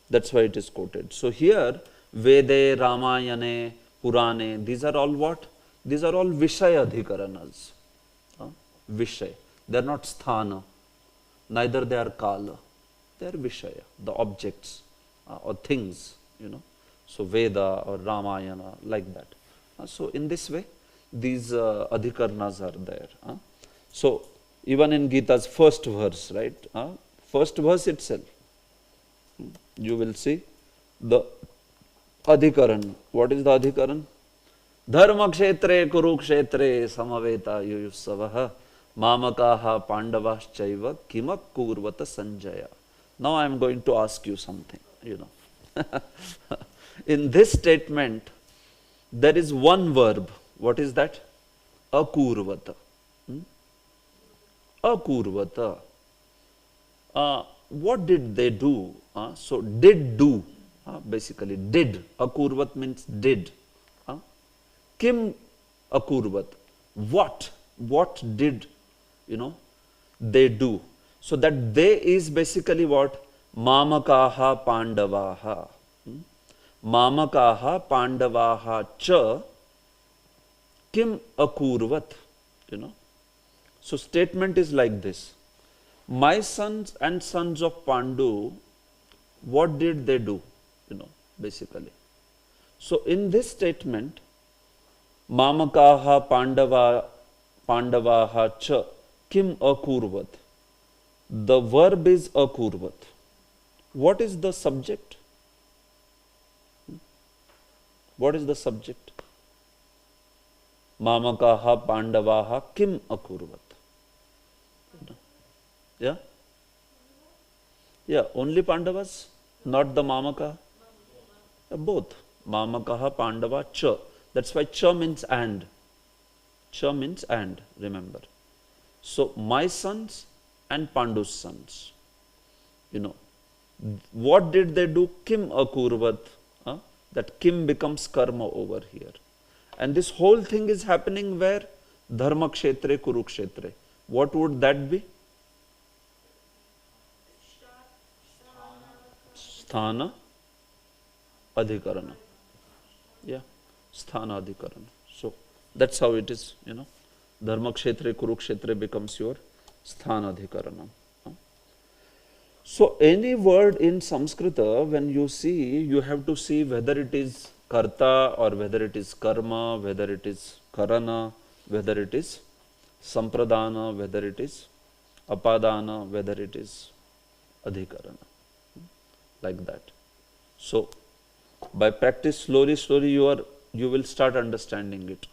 Speaker 1: that's why it is quoted. So, here, Vede, Ramayane, Purane, these are all what? These are all Vishaya Adhikaranas. Vishay. They are not Sthana. Neither they are Kala. They are Vishaya, the objects or things, So Veda or Ramayana, like that. So in this way, these adhikarnas are there. So even in Gita's first verse, right? First verse itself, you will see the adhikaran. What is the adhikaran? Dharma kshetre kurukshetre samaveta yuyusavaha mamakaha pandavaschaiva kimak kurvata sanjaya. Now I am going to ask you something, In this statement, there is one verb. What is that? Akurvata. Akurvata. What did they do? So, did do. Basically, did. Akurvat means did. Kim akurvat. What? What did, they do? So, that they is basically what? Mamakaha Pandavaha. Mamakaha Pandavaha cha kim akurvat. So, statement is like this. My sons and sons of Pandu, what did they do? Basically. So, in this statement, Mamakaha Pandavaha cha kim akurvat. The verb is akurvat. What is the subject? What is the subject? Mamakaha Pandavaha kim akurvat. Yeah? Yeah, only Pandavas, not the Mamaka. Both. Mamakaha Pandava cha. That's why cha means and. Cha means and, remember. So, my sons and Pandu's sons. What did they do? Kim akurvat. That kim becomes karma over here. And this whole thing is happening where? Dharma kshetre, kurukshetre. What would that be? Sthana adhikarana. Yeah, sthana adhikarana. So, that's how it is, Dharma kshetre, kurukshetre becomes your sthana adhikarana. So, any word in Sanskrita, when you see, you have to see whether it is karta or whether it is karma, whether it is karana, whether it is sampradana, whether it is apadana, whether it is adhikarana. Like that. So, by practice, slowly, you will start understanding it.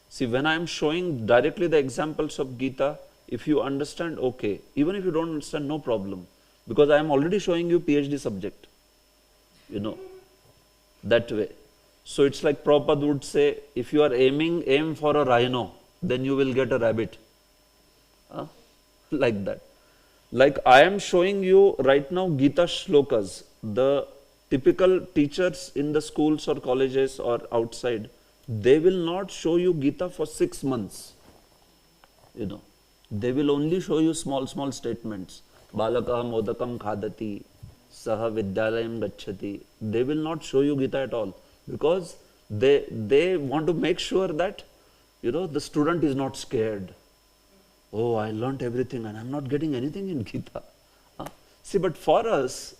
Speaker 1: See, when I am showing directly the examples of Gita, if you understand, okay. Even if you don't understand, no problem. Because I am already showing you PhD subject. That way. So, it's like Prabhupada would say, if you are aim for a rhino, then you will get a rabbit. Like that. Like I am showing you right now Gita shlokas. The typical teachers in the schools or colleges or outside, they will not show you Gita for 6 months. They will only show you small statements. Balakah modakam khadati, saha vidyalayam gacchati. They will not show you Gita at all. Because they want to make sure that, the student is not scared. Oh, I learnt everything and I am not getting anything in Gita. See, but for us,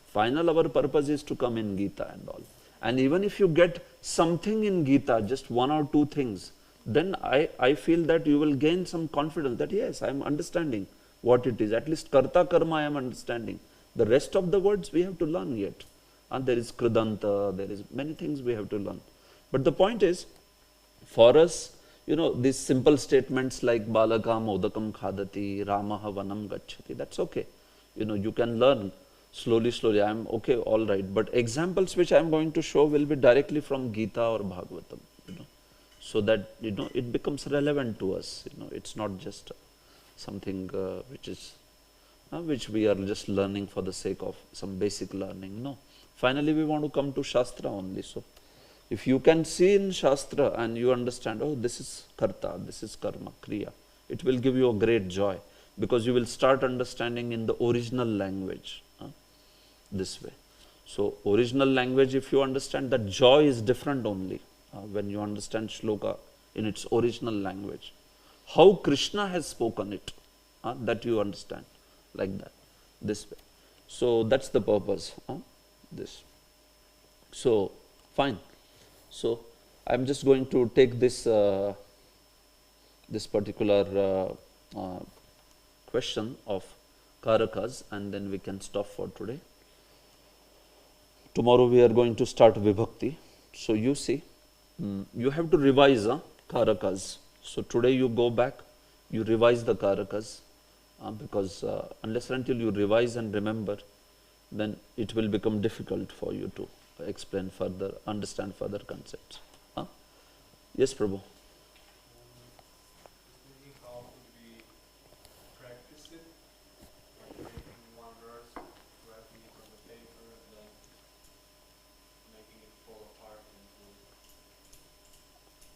Speaker 1: final our purpose is to come in Gita and all. And even if you get something in Gita, just 1 or 2 things, then I feel that you will gain some confidence that yes, I am understanding what it is. At least karta karma I am understanding. The rest of the words we have to learn yet. And there is kridanta, there is many things we have to learn. But the point is, for us, these simple statements like balaka modakam khadati, ramaha vanam gacchati, that's okay. You can learn slowly, I'm okay, all right. But examples which I'm going to show will be directly from Gita or Bhagavatam, so that, it becomes relevant to us. It's not just something which we are just learning for the sake of some basic learning. No. Finally, we want to come to Shastra only. So, if you can see in Shastra and you understand, oh, this is karta, this is karma, kriya, it will give you a great joy, because you will start understanding in the original language, this way. So, original language, if you understand, that joy is different only when you understand shloka in its original language. How Krishna has spoken it, that you understand, like that, this way. So, that's the purpose, this. So, fine. So, I am just going to take this this particular question of karakas, and then we can stop for today. Tomorrow we are going to start vibhakti. So, you see, you have to revise karakas. So, today you go back, you revise the karakas, because unless and until you revise and remember, then it will become difficult for you to explain further, understand further concepts. Yes, Prabhu.
Speaker 3: Thinking how could we practice it, like taking one verse, writing it on the paper, and then making it fall apart into.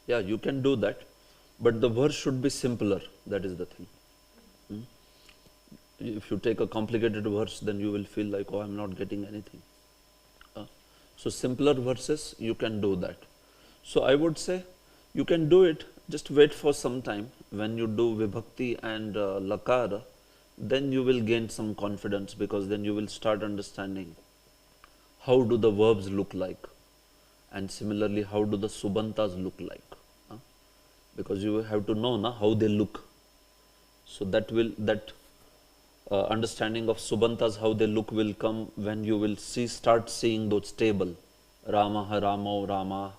Speaker 1: Yeah, you can do that, but the verse should be simpler. That is the thing. If you take a complicated verse, then you will feel like, oh, I am not getting anything. So, simpler verses, you can do that. So, I would say, you can do it, just wait for some time. When you do vibhakti and lakara, then you will gain some confidence, because then you will start understanding how do the verbs look like, and similarly, how do the subantas look like. Because you have to know how they look. So, that understanding of subantas, how they look, will come when you will start seeing those table. Ramaha Ramo Rama,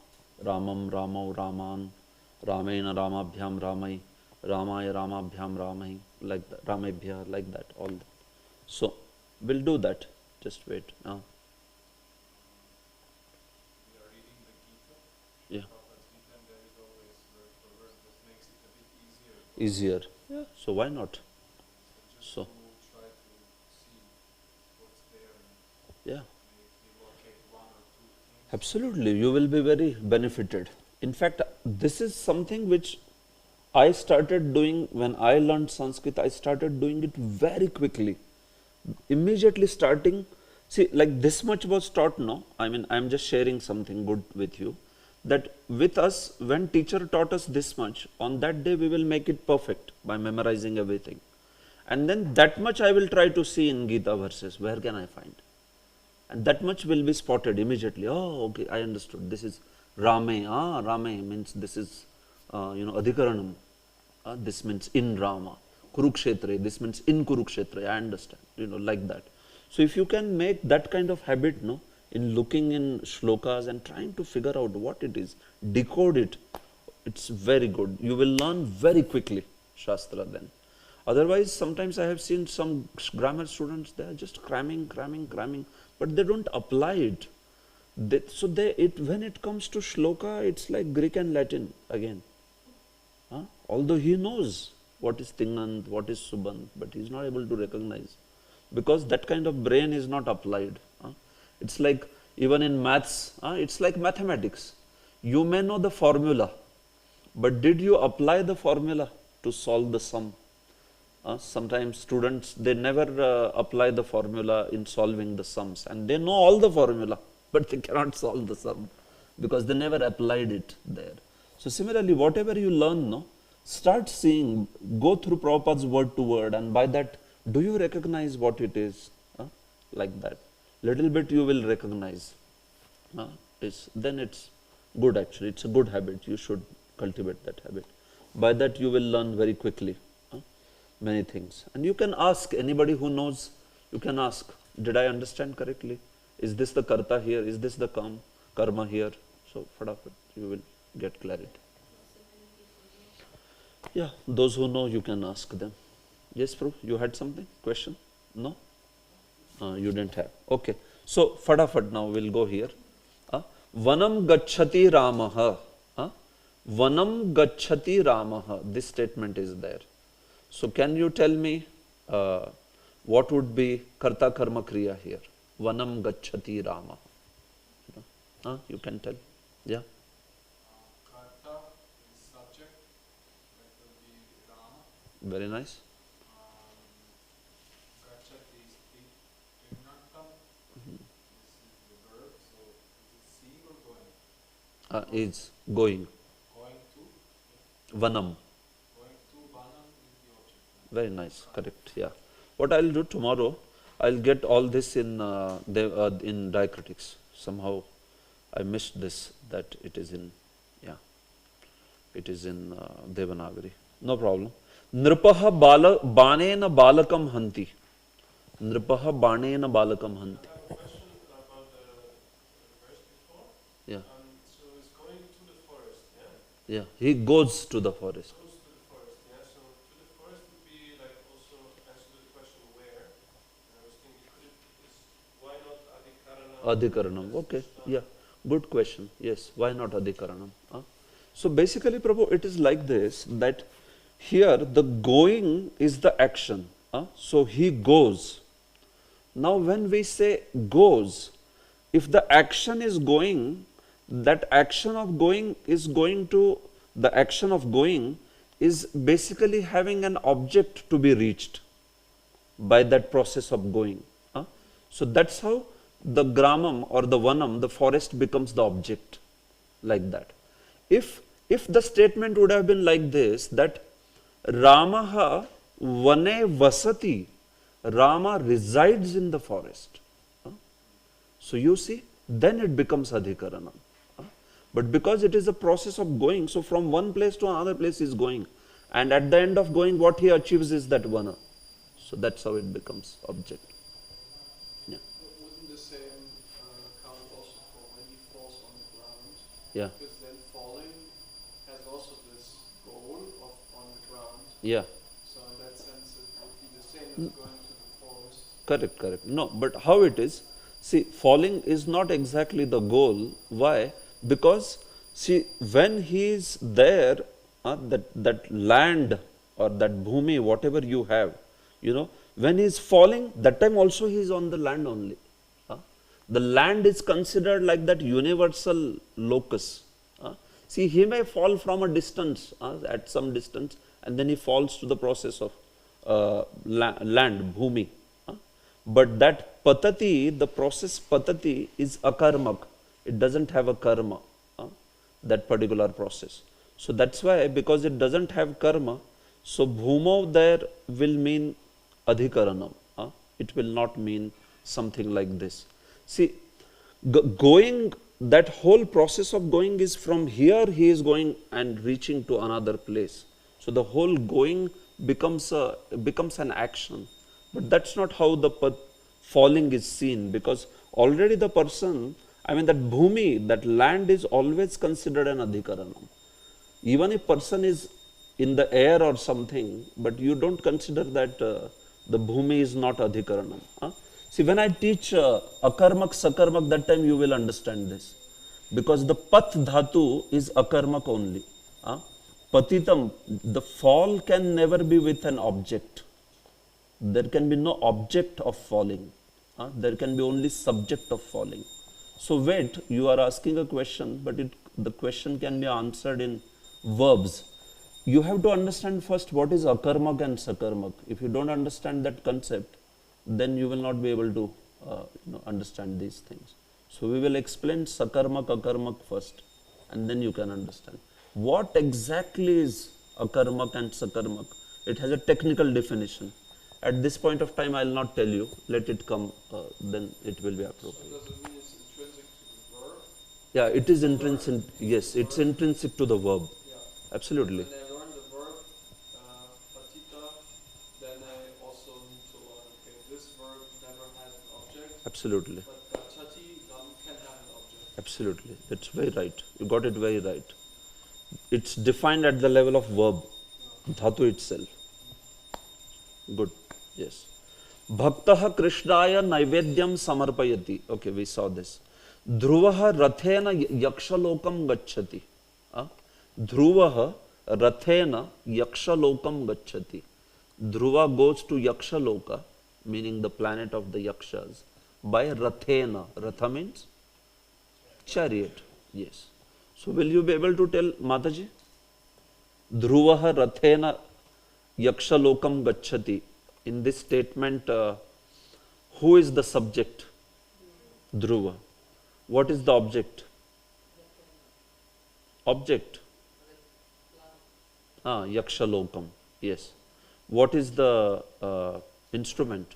Speaker 1: Ramam Ramo Raman, Ramena Ramabhyam Ramai, Ramaya Ramabhyam Ramai, like that, Ramebhya, like that, all that. So, we'll do that. Just wait.
Speaker 3: We are reading the Gita.
Speaker 1: Yeah.
Speaker 3: Prabhupada's Gita, and there is always verse for verse that makes it a bit easier.
Speaker 1: Easier. Yeah. So, why not?
Speaker 3: Just
Speaker 1: So.
Speaker 3: to try to see what's there and
Speaker 1: Yeah.
Speaker 3: maybe locate one or two things.
Speaker 1: Absolutely, you will be very benefited. In fact, this is something which I started doing when I learned Sanskrit. I started doing it very quickly. Immediately starting, see, like this much was taught, no? I mean, I am just sharing something good with you. That with us, when teacher taught us this much, on that day we will make it perfect by memorizing everything. And then that much I will try to see in Gita verses. Where can I find? And that much will be spotted immediately. Oh, okay, I understood. This is Rame. Rame means this is, Adhikaranam. This means in Rama. Kurukshetra, this means in Kurukshetra. I understand, like that. So, if you can make that kind of habit, no, in looking in shlokas and trying to figure out what it is, decode it, it's very good. You will learn very quickly Shastra then. Otherwise, sometimes I have seen some grammar students, they are just cramming, but they don't apply it. When it comes to shloka, it's like Greek and Latin again. Although he knows what is Tingant, what is Subant, but he is not able to recognize, because that kind of brain is not applied. It's like even in maths, it's like mathematics. You may know the formula, but did you apply the formula to solve the sum? Sometimes students, they never apply the formula in solving the sums, and they know all the formula, but they cannot solve the sum because they never applied it there. So similarly, whatever you learn, no, start seeing, go through Prabhupada's word to word, and by that, do you recognize what it is? Like that. Little bit you will recognize. Then it's good actually, it's a good habit, you should cultivate that habit. By that you will learn very quickly many things. And you can ask anybody who knows, you can ask, did I understand correctly? Is this the karta here? Is this the karma here? So, fadafat, you will get clarity. Yeah, those who know, you can ask them. Yes, Prabhu, you had something? Question? No? You didn't have. Okay. So, fadafat now we'll go here. Vanam gacchati Ramaha. Vanam gacchati Ramaha. This statement is there. So, can you tell me what would be karta karma kriya here? Vanam gacchati Rama. You can tell. Yeah.
Speaker 3: Karta is subject, that will be Rama.
Speaker 1: Very nice.
Speaker 3: Gacchati is Tignantam. This is the verb, so is it seeing or going?
Speaker 1: Is going.
Speaker 3: Going to?
Speaker 1: Vanam.
Speaker 3: Going to Vanam is the object.
Speaker 1: Very nice. Correct. Yeah. What I'll do tomorrow, I'll get all this in diacritics. Somehow I missed this, that it is in, yeah, it is in Devanagari. No problem. Nripaha banena balakam hanti. Nripaha banena balakam hanti.
Speaker 2: I have a question about the verse before.
Speaker 1: Yeah.
Speaker 2: So it's going to the forest, yeah?
Speaker 1: Yeah. He goes to the forest.
Speaker 2: Goes to the forest, yeah? So to the forest would be like also answer the question where. And I was thinking, why not Adhikaranam?
Speaker 1: Adhikaranam. Okay. Yeah. Good question. Yes. Why not Adhikaranam? So basically, Prabhu, it is like this, that here the going is the action. So he goes. Now when we say goes, if the action is going, that action of going is going to, the action of going is basically having an object to be reached by that process of going. So that's how the gramam or the vanam, the forest, becomes the object, like that. If the statement would have been like this, that Ramaha vane vasati, Rama resides in the forest. So you see, then it becomes adhikaranam. But because it is a process of going, so from one place to another place he is going. And at the end of going, what he achieves is that vana. So that's how it becomes object. Yeah.
Speaker 2: Wouldn't the same count also for when he falls on the ground?
Speaker 1: Yeah.
Speaker 2: Because then falling has also this goal of on the ground.
Speaker 1: Yeah.
Speaker 2: So in that sense it would be the same as going to the forest.
Speaker 1: Correct, correct. No, but how it is, see, falling is not exactly the goal. Why? Because, see, when he is there, that land or that bhumi, whatever you have, when he is falling, that time also he is on the land only. The land is considered like that universal locus. See, he may fall from a distance, at some distance, and then he falls to the process of land, bhumi. But that patati, the process patati, is akarmak. It doesn't have a karma, that particular process. So that's why, because it doesn't have karma, so bhumo there will mean adhikaranam. It will not mean something like this. See, going, that whole process of going is from here he is going and reaching to another place. So the whole going becomes an action. But that's not how the falling is seen, because already the person, that bhumi, that land is always considered an adhikaranam. Even if person is in the air or something, but you don't consider that the bhumi is not adhikaranam. See, when I teach akarmak, sakarmak, that time you will understand this. Because the pat dhatu is akarmak only. Patitam, the fall can never be with an object. There can be no object of falling. There can be only subject of falling. So wait, you are asking a question, but the question can be answered in verbs. You have to understand first what is akarmak and sakarmak. If you don't understand that concept, then you will not be able to understand these things. So we will explain sakarmak, akarmak first, and then you can understand. What exactly is akarmak and sakarmak? It has a technical definition. At this point of time, I will not tell you. Let it come, then it will be appropriate.
Speaker 2: So does it mean it's intrinsic to the verb?
Speaker 1: Yeah, it is intrinsic. Yes, it's intrinsic to the verb.
Speaker 2: Yeah.
Speaker 1: Absolutely.
Speaker 2: When I learn the verb patita, then I also need to learn, okay, this verb never has an object,
Speaker 1: Absolutely.
Speaker 2: but gachati can have an object.
Speaker 1: Absolutely. That's very right. You got it very right. It's defined at the level of verb, dhatu itself. Good. Yes. Bhaktah Krishnaya Naivedyam Samarpayati. Okay, we saw this. Dhruvaha Rathena Yakshalokam Gacchati. Dhruvaha Rathena Yakshalokam Gacchati. Dhruva goes to Yakshaloka, meaning the planet of the Yakshas, by Rathena. Ratha means chariot. Yes. So will you be able to tell Mataji? Dhruvaha Rathena Yakshalokam Gacchati. In this statement, who is the subject? Dhruva. What is the object? Object. Yakshalokam. Yes. What is the instrument?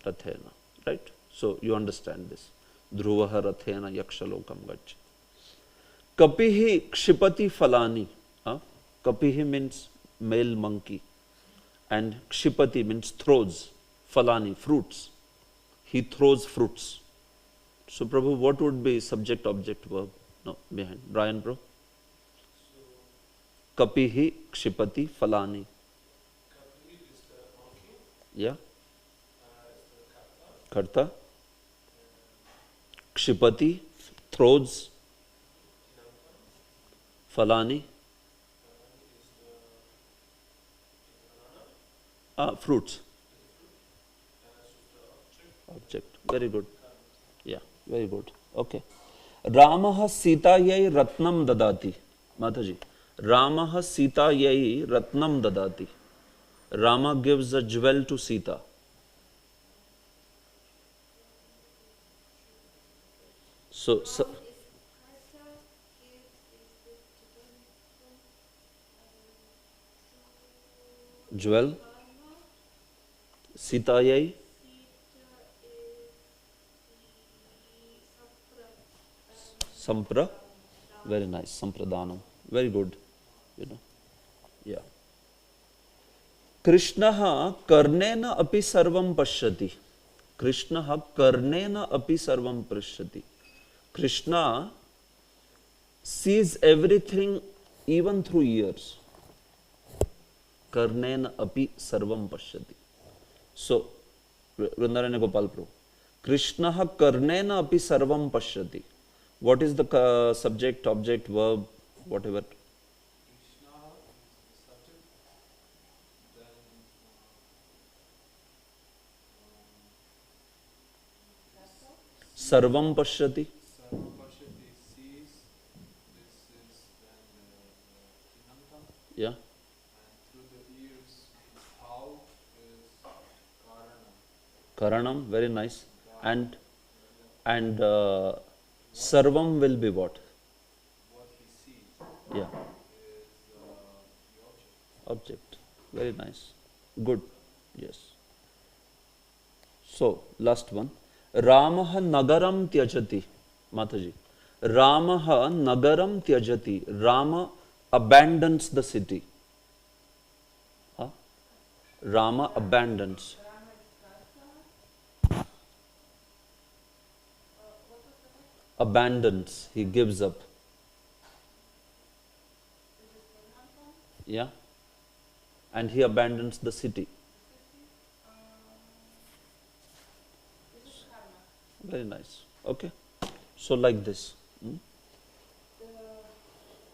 Speaker 1: Rathena. Right? So you understand this. Dhruvaha Rathena Yakshalokam Gacchati. Kapihi Kshipati Falani. Kapihi means male monkey. And Kshipati means throws. Falani, fruits. He throws fruits. So, Prabhu, what would be subject, object, verb? No, behind. Brian, bro. Kapihi Kshipati Falani.
Speaker 3: Kapi is the monkey.
Speaker 1: Yeah.
Speaker 3: Is the karta.
Speaker 1: Karta. Kshipati, throws. Falani.
Speaker 3: Is the banana.
Speaker 1: Fruits.
Speaker 3: Object.
Speaker 1: Object. Very good. Yeah, very good. Okay. Ramaha Sitayai Ratnam Dadati. Mataji. Ramaha Sitayai Ratnam Dadati. Rama gives a jewel to Sita. So jewel. Sitayai. Sampra. Very nice. Sampradhanam. Very good. Yeah. Krishna karnena api sarvam pashyati. Krishna karnena api sarvam pashyati. Krishna sees everything even through ears. Karnena api sarvam pashyati. So, Vrindaranya Gopal Prabhu. Krishna karnena api sarvam pashyati. What is the subject, object, verb, whatever?
Speaker 3: Krishna is the subject. Then
Speaker 1: Sarvam pashyati.
Speaker 3: Sarva Pashyati sees. This is then the Tinantam.
Speaker 1: Yeah.
Speaker 3: And through the ears, how is Karana.
Speaker 1: Karanam, very nice. And Sarvam will be what?
Speaker 3: What he sees
Speaker 1: Yeah.
Speaker 3: is the object.
Speaker 1: Object. Very nice. Good. Yes. So, last one. Ramaha Nagaram Tyajati. Mataji. Ramaha Nagaram Tyajati. Rama abandons the city. Rama abandons. Abandons. He gives up. Yeah. And he abandons the city. Very nice. Okay. So like this.
Speaker 6: The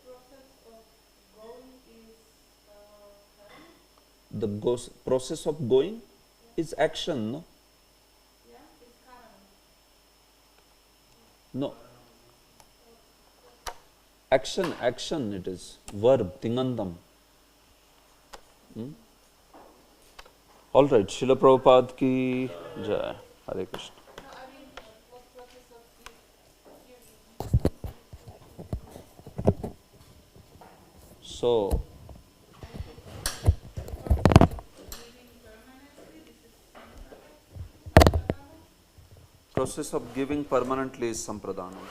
Speaker 6: process of going is karma?
Speaker 1: The process of going is action, no?
Speaker 6: Yeah, it's karma.
Speaker 1: No. Action it is. Verb, Tingandam. All right. Srila Prabhupada ki jai. Hare Krishna.
Speaker 6: No, I mean, what process of giving?
Speaker 1: So, process of giving permanently is Sampradhanam.